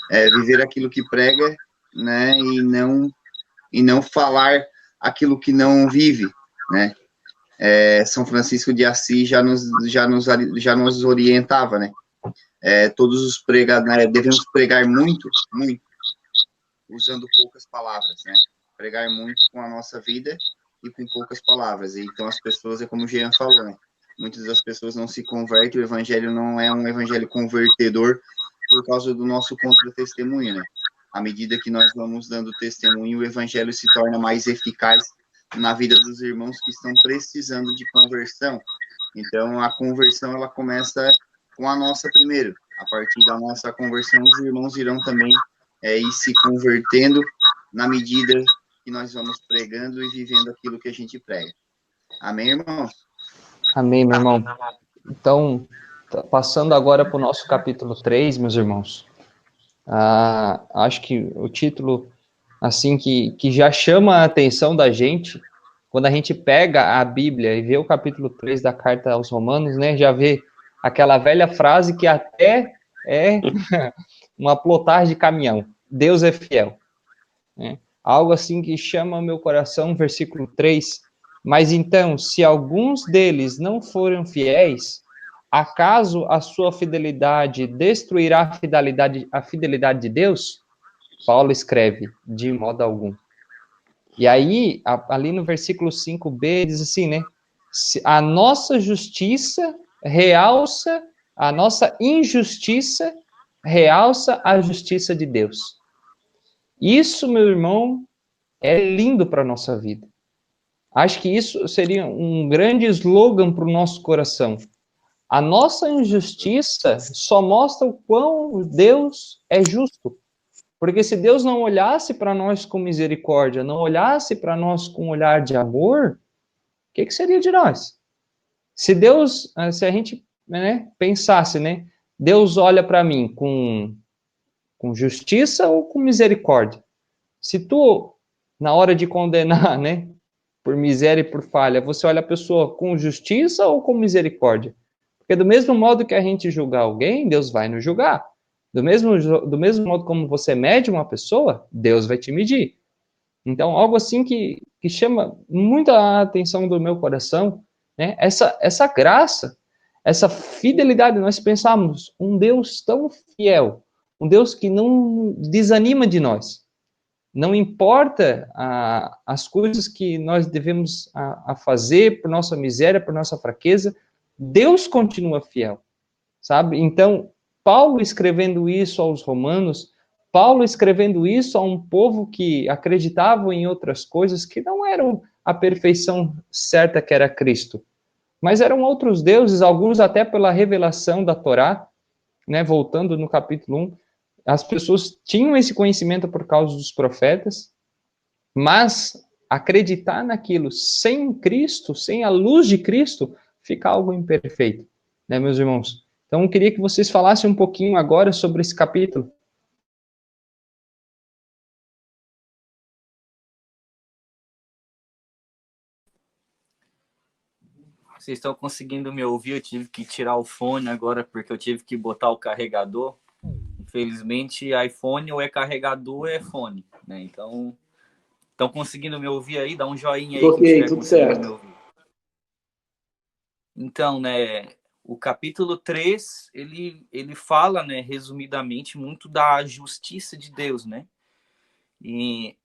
Viver aquilo que prega, né? E não falar aquilo que não vive, né? São Francisco de Assis já nos orientava, né? Todos os pregadores, né, devemos pregar muito, usando poucas palavras, né? Pregar muito com a nossa vida e com poucas palavras. E, então as pessoas, é como o Jean falou, né? Muitas das pessoas não se convertem, o evangelho não é um evangelho convertedor por causa do nosso contra-testemunho, né? À medida que nós vamos dando testemunho, o evangelho se torna mais eficaz na vida dos irmãos que estão precisando de conversão. Então, a conversão, ela começa com a nossa primeiro. A partir da nossa conversão, os irmãos irão também ir se convertendo na medida que nós vamos pregando e vivendo aquilo que a gente prega. Amém, irmão? Amém, meu irmão. Então, passando agora para o nosso capítulo 3, meus irmãos. Acho que o título, assim, que já chama a atenção da gente, quando a gente pega a Bíblia e vê o capítulo 3 da carta aos Romanos, né, já vê aquela velha frase que até é uma plotagem de caminhão. Deus é fiel. Né? Algo assim que chama meu coração, versículo 3. Mas então, se alguns deles não forem fiéis, acaso a sua fidelidade destruirá a fidelidade de Deus? Paulo escreve, de modo algum. E aí, ali no versículo 5b, diz assim, né? A nossa justiça realça, a nossa injustiça realça a justiça de Deus. Isso, meu irmão, é lindo para a nossa vida. Acho que isso seria um grande slogan para o nosso coração. A nossa injustiça só mostra o quão Deus é justo. Porque se Deus não olhasse para nós com misericórdia, não olhasse para nós com um olhar de amor, o que seria de nós? Se Deus, se a gente, né, pensasse, né, Deus olha para mim com justiça ou com misericórdia? Se tu, na hora de condenar, né, por miséria e por falha, você olha a pessoa com justiça ou com misericórdia? Porque do mesmo modo que a gente julgar alguém, Deus vai nos julgar. Do mesmo modo como você mede uma pessoa, Deus vai te medir. Então, algo assim que chama muita atenção do meu coração, né? Essa graça, essa fidelidade, nós pensamos, um Deus tão fiel, um Deus que não desanima de nós. Não importa as coisas que nós devemos a fazer por nossa miséria, por nossa fraqueza, Deus continua fiel, sabe? Então, Paulo escrevendo isso aos romanos, Paulo escrevendo isso a um povo que acreditava em outras coisas que não eram a perfeição certa que era Cristo, mas eram outros deuses, alguns até pela revelação da Torá, né? Voltando no capítulo 1, as pessoas tinham esse conhecimento por causa dos profetas, mas acreditar naquilo sem Cristo, sem a luz de Cristo, fica algo imperfeito, né, meus irmãos? Então, eu queria que vocês falassem um pouquinho agora sobre esse capítulo. Vocês estão conseguindo me ouvir? Eu tive que tirar o fone agora porque eu tive que botar o carregador. Infelizmente, iPhone ou é carregador ou é fone, né? Então, estão conseguindo me ouvir aí? Dá um joinha aí. Ok, tudo certo. Então, né, o capítulo 3, ele fala, né, resumidamente, muito da justiça de Deus, né? E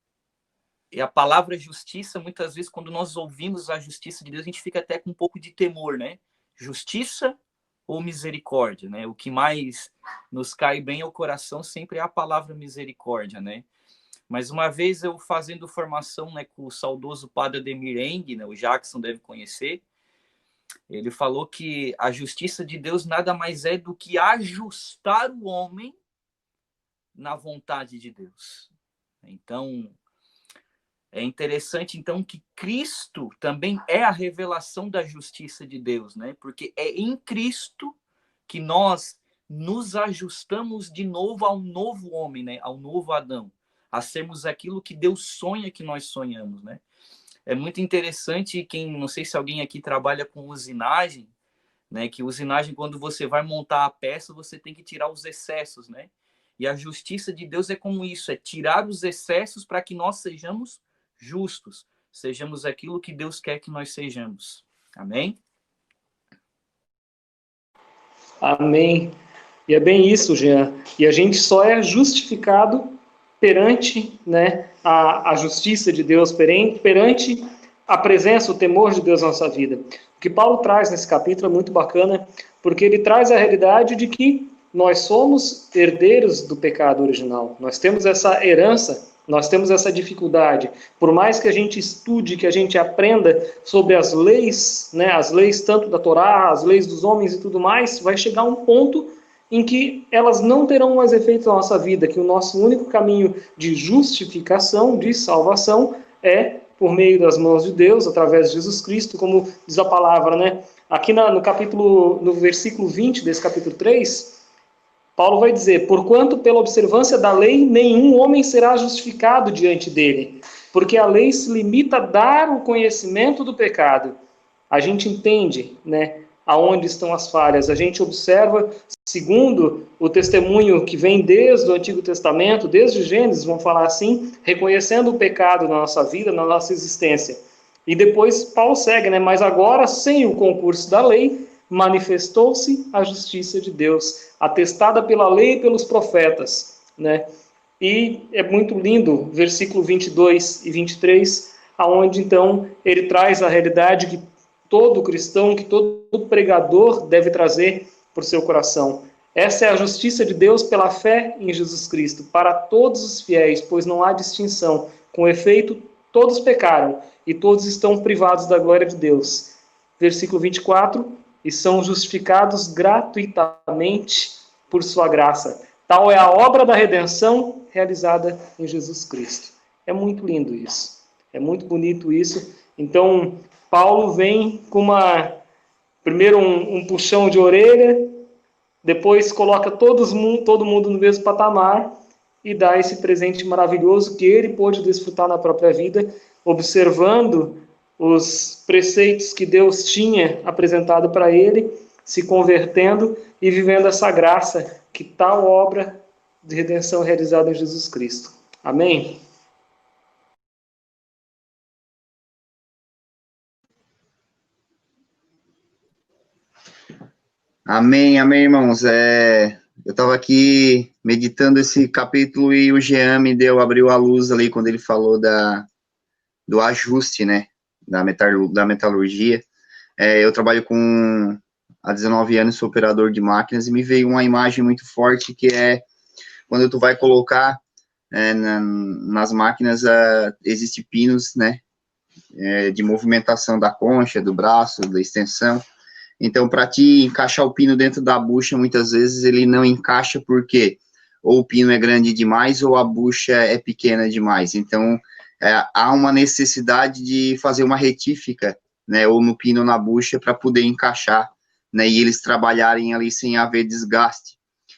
a palavra justiça, muitas vezes, quando nós ouvimos a justiça de Deus, a gente fica até com um pouco de temor, né? Justiça ou misericórdia, né? O que mais nos cai bem ao coração sempre é a palavra misericórdia, né? Mas uma vez eu fazendo formação, né, com o saudoso padre Ademir Eng, né, o Jackson deve conhecer, ele falou que a justiça de Deus nada mais é do que ajustar o homem na vontade de Deus. Então, é interessante, então, que Cristo também é a revelação da justiça de Deus, né? Porque é em Cristo que nós nos ajustamos de novo ao novo homem, né? Ao novo Adão. A sermos aquilo que Deus sonha que nós sonhamos, né? É muito interessante, não sei se alguém aqui trabalha com usinagem, né? Que usinagem, quando você vai montar a peça, você tem que tirar os excessos, né? E a justiça de Deus é como isso, é tirar os excessos para que nós sejamos justos, sejamos aquilo que Deus quer que nós sejamos. Amém? Amém. E é bem isso, Jean. E a gente só é justificado perante, né, a justiça de Deus, perante a presença, o temor de Deus na nossa vida. O que Paulo traz nesse capítulo é muito bacana, porque ele traz a realidade de que nós somos herdeiros do pecado original. Nós temos essa herança, nós temos essa dificuldade. Por mais que a gente estude, que a gente aprenda sobre as leis, né, as leis tanto da Torá, as leis dos homens e tudo mais, vai chegar um ponto em que elas não terão mais efeito na nossa vida, que o nosso único caminho de justificação, de salvação, é por meio das mãos de Deus, através de Jesus Cristo, como diz a palavra, né? Aqui no versículo 20 desse capítulo 3, Paulo vai dizer: porquanto pela observância da lei nenhum homem será justificado diante dele, porque a lei se limita a dar o conhecimento do pecado. A gente entende, né, aonde estão as falhas, a gente observa, segundo o testemunho que vem desde o Antigo Testamento, desde Gênesis, vamos falar assim, reconhecendo o pecado na nossa vida, na nossa existência. E depois Paulo segue, né, mas agora, sem o concurso da lei, manifestou-se a justiça de Deus, atestada pela lei e pelos profetas, né? E é muito lindo, versículo 22 e 23, aonde então ele traz a realidade que todo cristão, que todo pregador deve trazer por seu coração. Essa é a justiça de Deus pela fé em Jesus Cristo, para todos os fiéis, pois não há distinção. Com efeito, todos pecaram e todos estão privados da glória de Deus. Versículo 24, e são justificados gratuitamente por sua graça. Tal é a obra da redenção realizada em Jesus Cristo. É muito lindo isso. É muito bonito isso. Então, Paulo vem com primeiro um puxão de orelha, depois coloca todo mundo no mesmo patamar e dá esse presente maravilhoso que ele pôde desfrutar na própria vida, observando os preceitos que Deus tinha apresentado para ele, se convertendo e vivendo essa graça, que tal obra de redenção realizada em Jesus Cristo. Amém? Amém, amém, irmãos. Eu estava aqui meditando esse capítulo e o Jean abriu a luz ali quando ele falou do ajuste, né, da metalurgia. Eu trabalho há 19 anos, sou operador de máquinas, e me veio uma imagem muito forte, que é quando tu vai colocar nas máquinas, existe pinos, né, de movimentação da concha, do braço, da extensão. Então, para te encaixar o pino dentro da bucha, muitas vezes ele não encaixa porque ou o pino é grande demais ou a bucha é pequena demais. Então, há uma necessidade de fazer uma retífica, né, ou no pino ou na bucha, para poder encaixar, né, e eles trabalharem ali sem haver desgaste.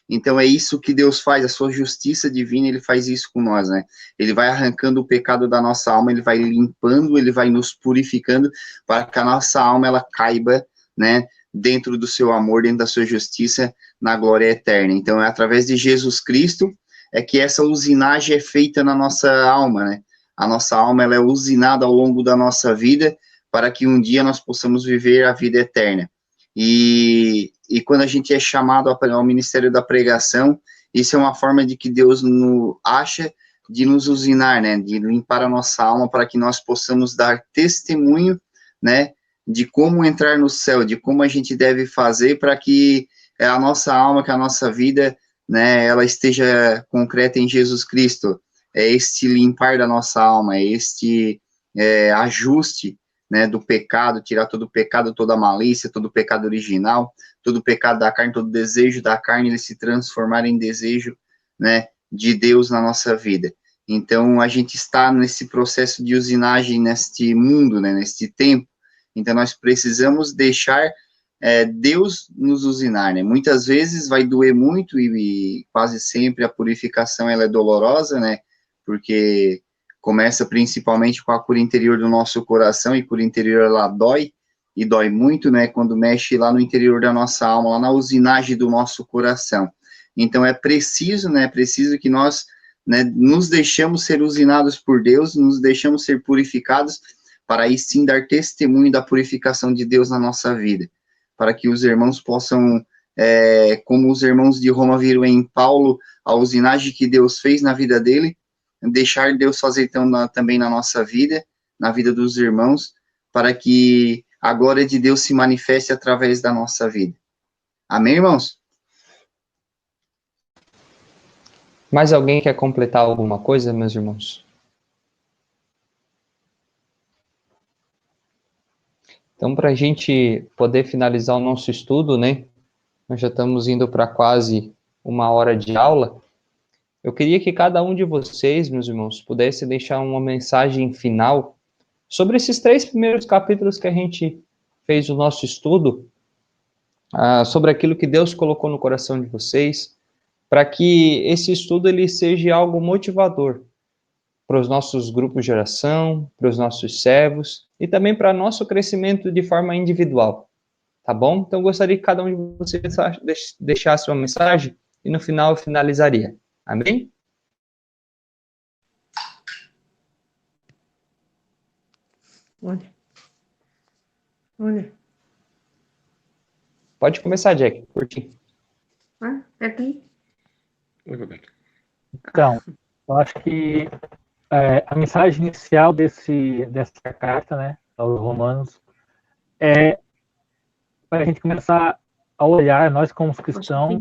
Então, é isso que Deus faz, a sua justiça divina, ele faz isso com nós, né? Ele vai arrancando o pecado da nossa alma, ele vai limpando, ele vai nos purificando, para que a nossa alma, ela caiba, né, dentro do seu amor, dentro da sua justiça, na glória eterna. Então, é através de Jesus Cristo que essa usinagem é feita na nossa alma, né? A nossa alma, ela é usinada ao longo da nossa vida, para que um dia nós possamos viver a vida eterna. E quando a gente é chamado ao ministério da pregação, isso é uma forma de que Deus acha de nos usinar, né? De limpar a nossa alma, para que nós possamos dar testemunho, né, de como entrar no céu, de como a gente deve fazer para que a nossa alma, que a nossa vida, né, ela esteja concreta em Jesus Cristo. É este limpar da nossa alma, é este ajuste, né, do pecado, tirar todo o pecado, toda a malícia, todo o pecado original, todo o pecado da carne, todo o desejo da carne, ele se transformar em desejo, né, de Deus na nossa vida. Então, a gente está nesse processo de usinagem neste mundo, né, neste tempo. Então, nós precisamos deixar Deus nos usinar, né? Muitas vezes vai doer muito e quase sempre a purificação ela é dolorosa, né? Porque começa principalmente com a cura interior do nosso coração, e cura interior ela dói, e dói muito, né? Quando mexe lá no interior da nossa alma, lá na usinagem do nosso coração. Então, é preciso, né? É preciso que nós, né, nos deixamos ser usinados por Deus, nos deixamos ser purificados, para aí sim dar testemunho da purificação de Deus na nossa vida, para que os irmãos possam, como os irmãos de Roma viram em Paulo, a usinagem que Deus fez na vida dele, deixar Deus fazer então também na nossa vida, na vida dos irmãos, para que a glória de Deus se manifeste através da nossa vida. Amém, irmãos? Mais alguém quer completar alguma coisa, meus irmãos? Então, para a gente poder finalizar o nosso estudo, né? Nós já estamos indo para quase 1 hora de aula. Eu queria que cada um de vocês, meus irmãos, pudesse deixar uma mensagem final sobre esses 3 primeiros capítulos que a gente fez o nosso estudo, sobre aquilo que Deus colocou no coração de vocês, para que esse estudo ele seja algo motivador para os nossos grupos de oração, para os nossos servos e também para nosso crescimento de forma individual, tá bom? Então, eu gostaria que cada um de vocês deixasse uma mensagem e no final eu finalizaria. Amém? Olha. Pode começar, Jack, por ti. Aperta aí. Então, eu acho que a mensagem inicial dessa carta, né, aos Romanos, é para a gente começar a olhar, nós como cristãos,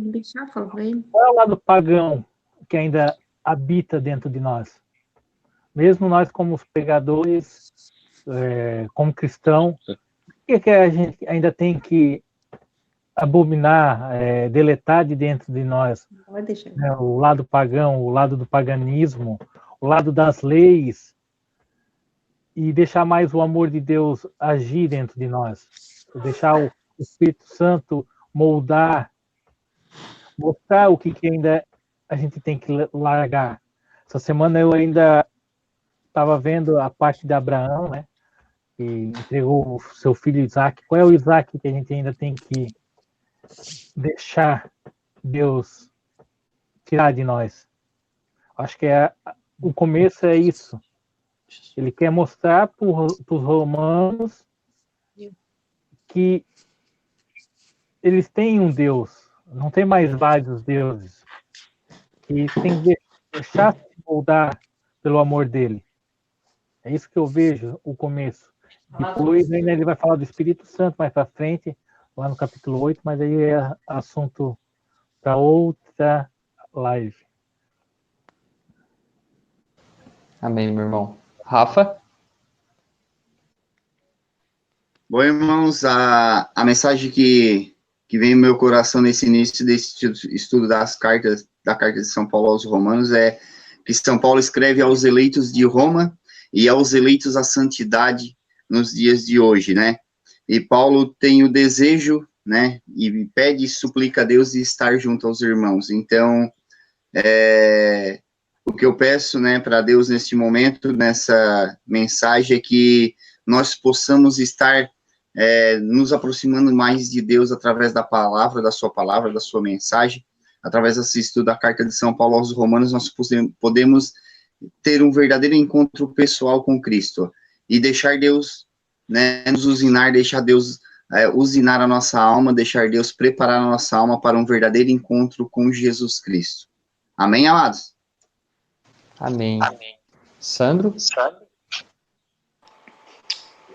qual é o lado pagão que ainda habita dentro de nós. Mesmo nós como pregadores, como cristão, o que a gente ainda tem que abominar, deletar de dentro de nós? O lado pagão, o lado do paganismo, o lado das leis, e deixar mais o amor de Deus agir dentro de nós. Deixar o Espírito Santo moldar, mostrar o que ainda a gente tem que largar. Essa semana eu ainda estava vendo a parte de Abraão, né? Que entregou o seu filho Isaac. Qual é o Isaac que a gente ainda tem que deixar Deus tirar de nós? Acho que o começo é isso. Ele quer mostrar para os romanos que eles têm um Deus, não tem mais vários deuses, que tem que deixar se moldar pelo amor dele. É isso que eu vejo, o começo. Depois ainda ele vai falar do Espírito Santo mais para frente, lá no capítulo 8, mas aí é assunto para outra live. Amém, meu irmão. Rafa? Bom, irmãos, a mensagem que vem no meu coração nesse início desse estudo da carta de São Paulo aos Romanos é que São Paulo escreve aos eleitos de Roma e aos eleitos à santidade nos dias de hoje, né? E Paulo tem o desejo, né, e pede e suplica a Deus de estar junto aos irmãos. Então, o que eu peço, né, para Deus neste momento, nessa mensagem, é que nós possamos estar nos aproximando mais de Deus através da palavra, da sua mensagem, através desse estudo da carta de São Paulo aos Romanos, nós podemos ter um verdadeiro encontro pessoal com Cristo e deixar Deus, né, nos usinar, deixar Deus usinar a nossa alma, deixar Deus preparar a nossa alma para um verdadeiro encontro com Jesus Cristo. Amém, amados? Amém. Sandro?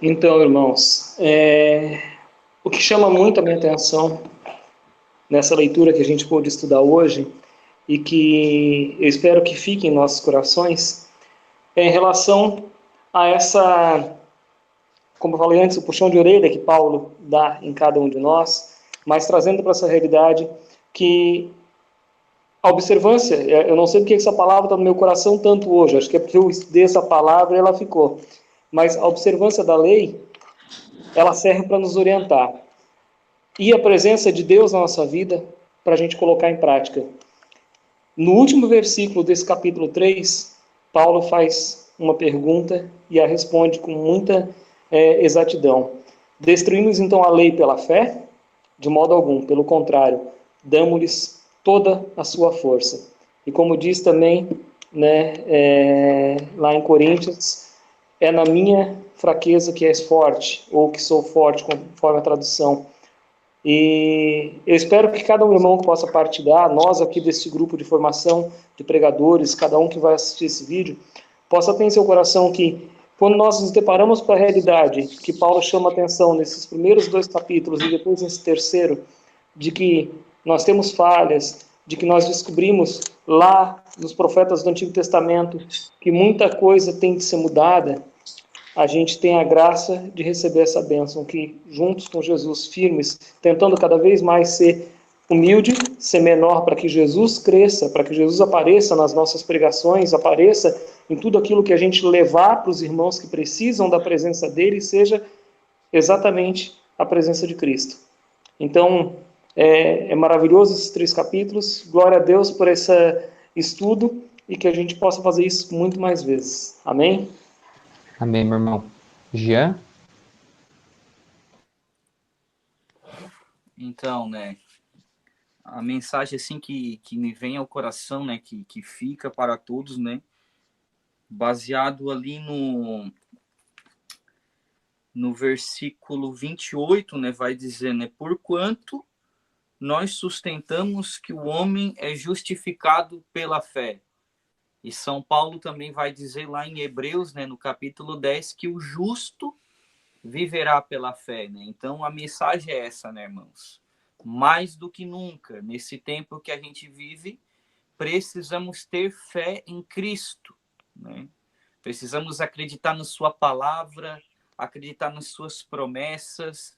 Então, irmãos, o que chama muito a minha atenção nessa leitura que a gente pôde estudar hoje e que eu espero que fique em nossos corações é em relação a essa, como eu falei antes, o puxão de orelha que Paulo dá em cada um de nós, mas trazendo para essa realidade que a observância, eu não sei porque essa palavra está no meu coração tanto hoje, acho que é porque eu estudei essa palavra e ela ficou, mas a observância da lei, ela serve para nos orientar. E a presença de Deus na nossa vida, para a gente colocar em prática. No último versículo desse capítulo 3, Paulo faz uma pergunta e a responde com muita exatidão. Destruímos então a lei pela fé? De modo algum, pelo contrário, damos-lhes toda a sua força. E como diz também, né, lá em Coríntios, é na minha fraqueza que és forte, ou que sou forte, conforme a tradução. E eu espero que cada um irmão que possa partilhar, nós aqui desse grupo de formação de pregadores, cada um que vai assistir esse vídeo, possa ter em seu coração que quando nós nos deparamos com a realidade que Paulo chama atenção nesses primeiros 2 capítulos e depois nesse terceiro, de que nós temos falhas, de que nós descobrimos lá nos profetas do Antigo Testamento que muita coisa tem de ser mudada, a gente tem a graça de receber essa bênção, que juntos com Jesus, firmes, tentando cada vez mais ser humilde, ser menor, para que Jesus cresça, para que Jesus apareça nas nossas pregações, apareça em tudo aquilo que a gente levar para os irmãos que precisam da presença dele, seja exatamente a presença de Cristo. Então, é maravilhoso esses 3 capítulos, glória a Deus por esse estudo, e que a gente possa fazer isso muito mais vezes. Amém? Amém, meu irmão. Jean? Então, né, a mensagem assim que me vem ao coração, né, que fica para todos, né, baseado ali no versículo 28, né, vai dizer, né, porquanto nós sustentamos que o homem é justificado pela fé. E São Paulo também vai dizer lá em Hebreus, né, no capítulo 10, que o justo viverá pela fé, né? Então a mensagem é essa, né, irmãos? Mais do que nunca, nesse tempo que a gente vive, precisamos ter fé em Cristo, né? Precisamos acreditar na sua palavra, acreditar nas suas promessas.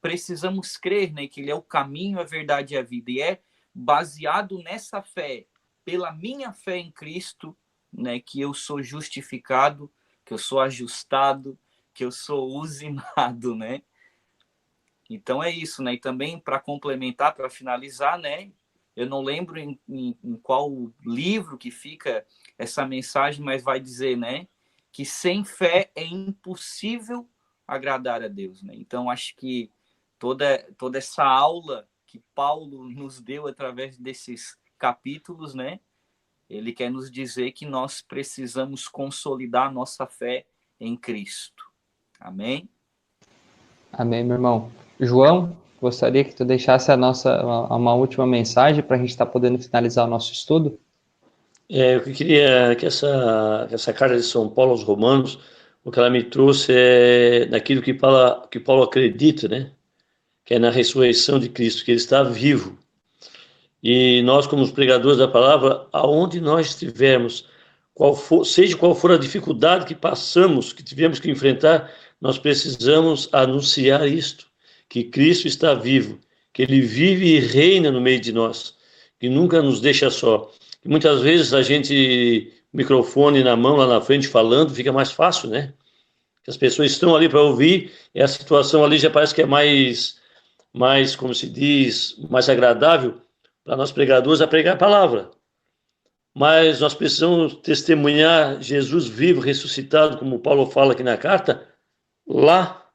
Precisamos crer, né, que ele é o caminho, a verdade e a vida. E é baseado nessa fé, pela minha fé em Cristo, né, que eu sou justificado, que eu sou ajustado, que eu sou usinado, né? Então é isso, né? E também para complementar, para finalizar, né? Eu não lembro em qual livro que fica essa mensagem, mas vai dizer, né, que sem fé é impossível agradar a Deus, né? Então acho que toda essa aula que Paulo nos deu através desses capítulos, né? Ele quer nos dizer que nós precisamos consolidar nossa fé em Cristo. Amém? Amém, meu irmão. João, gostaria que tu deixasse uma última mensagem para a gente estar podendo finalizar o nosso estudo? Eu queria que essa carta de São Paulo aos Romanos, o que ela me trouxe é daquilo que Paulo acredita, né? Que é na ressurreição de Cristo, que ele está vivo. E nós, como os pregadores da palavra, aonde nós estivermos, seja qual for a dificuldade que passamos, que tivemos que enfrentar, nós precisamos anunciar isto, que Cristo está vivo, que ele vive e reina no meio de nós, que nunca nos deixa só. E muitas vezes a gente, microfone na mão, lá na frente, falando, fica mais fácil, né? Que as pessoas estão ali para ouvir, e a situação ali já parece que é mais, como se diz, mais agradável para nós pregadores a pregar a palavra. Mas nós precisamos testemunhar Jesus vivo, ressuscitado, como Paulo fala aqui na carta, lá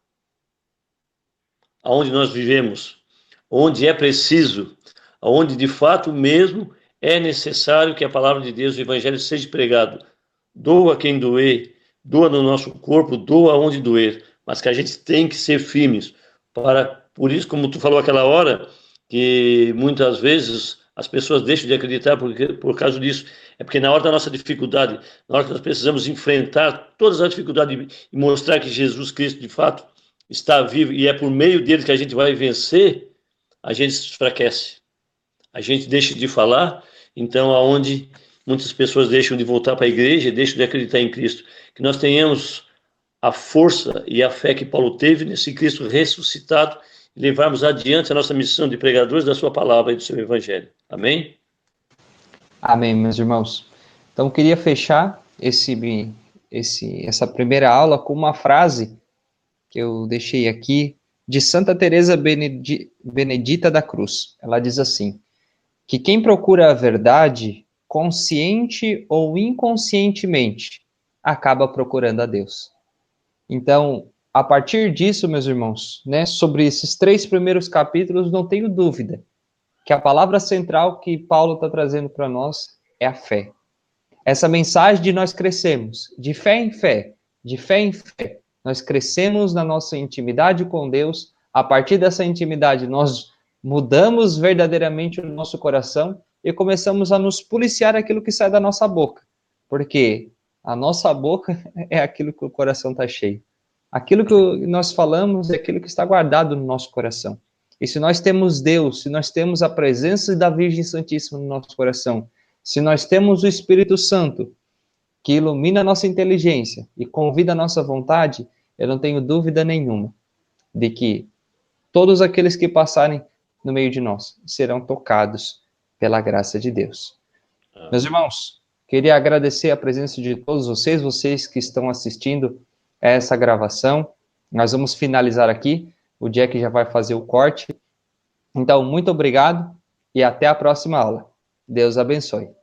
onde nós vivemos, onde é preciso, onde de fato mesmo é necessário que a palavra de Deus, o Evangelho, seja pregado. Doa quem doer, doa no nosso corpo, doa onde doer, mas que a gente tem que ser firmes. Por isso, como tu falou aquela hora, que muitas vezes as pessoas deixam de acreditar por causa disso. É porque na hora da nossa dificuldade, na hora que nós precisamos enfrentar todas as dificuldades e mostrar que Jesus Cristo, de fato, está vivo e é por meio dele que a gente vai vencer, a gente se enfraquece. A gente deixa de falar, então aonde muitas pessoas deixam de voltar para a igreja, deixam de acreditar em Cristo. Que nós tenhamos a força e a fé que Paulo teve nesse Cristo ressuscitado e levarmos adiante a nossa missão de pregadores da sua palavra e do seu evangelho. Amém? Amém, meus irmãos. Então, eu queria fechar essa primeira aula com uma frase que eu deixei aqui de Santa Teresa Benedita da Cruz. Ela diz assim, que quem procura a verdade, consciente ou inconscientemente, acaba procurando a Deus. Então, a partir disso, meus irmãos, né, sobre esses 3 primeiros capítulos, não tenho dúvida que a palavra central que Paulo está trazendo para nós é a fé. Essa mensagem de nós crescermos, de fé em fé, de fé em fé, nós crescemos na nossa intimidade com Deus, a partir dessa intimidade nós mudamos verdadeiramente o nosso coração e começamos a nos policiar aquilo que sai da nossa boca. Porque A nossa boca é aquilo que o coração está cheio. Aquilo que nós falamos é aquilo que está guardado no nosso coração. E se nós temos Deus, se nós temos a presença da Virgem Santíssima no nosso coração, se nós temos o Espírito Santo, que ilumina a nossa inteligência e convida a nossa vontade, eu não tenho dúvida nenhuma de que todos aqueles que passarem no meio de nós serão tocados pela graça de Deus. Meus irmãos, queria agradecer a presença de todos vocês que estão assistindo a essa gravação. Nós vamos finalizar aqui, o Jack já vai fazer o corte. Então, muito obrigado e até a próxima aula. Deus abençoe.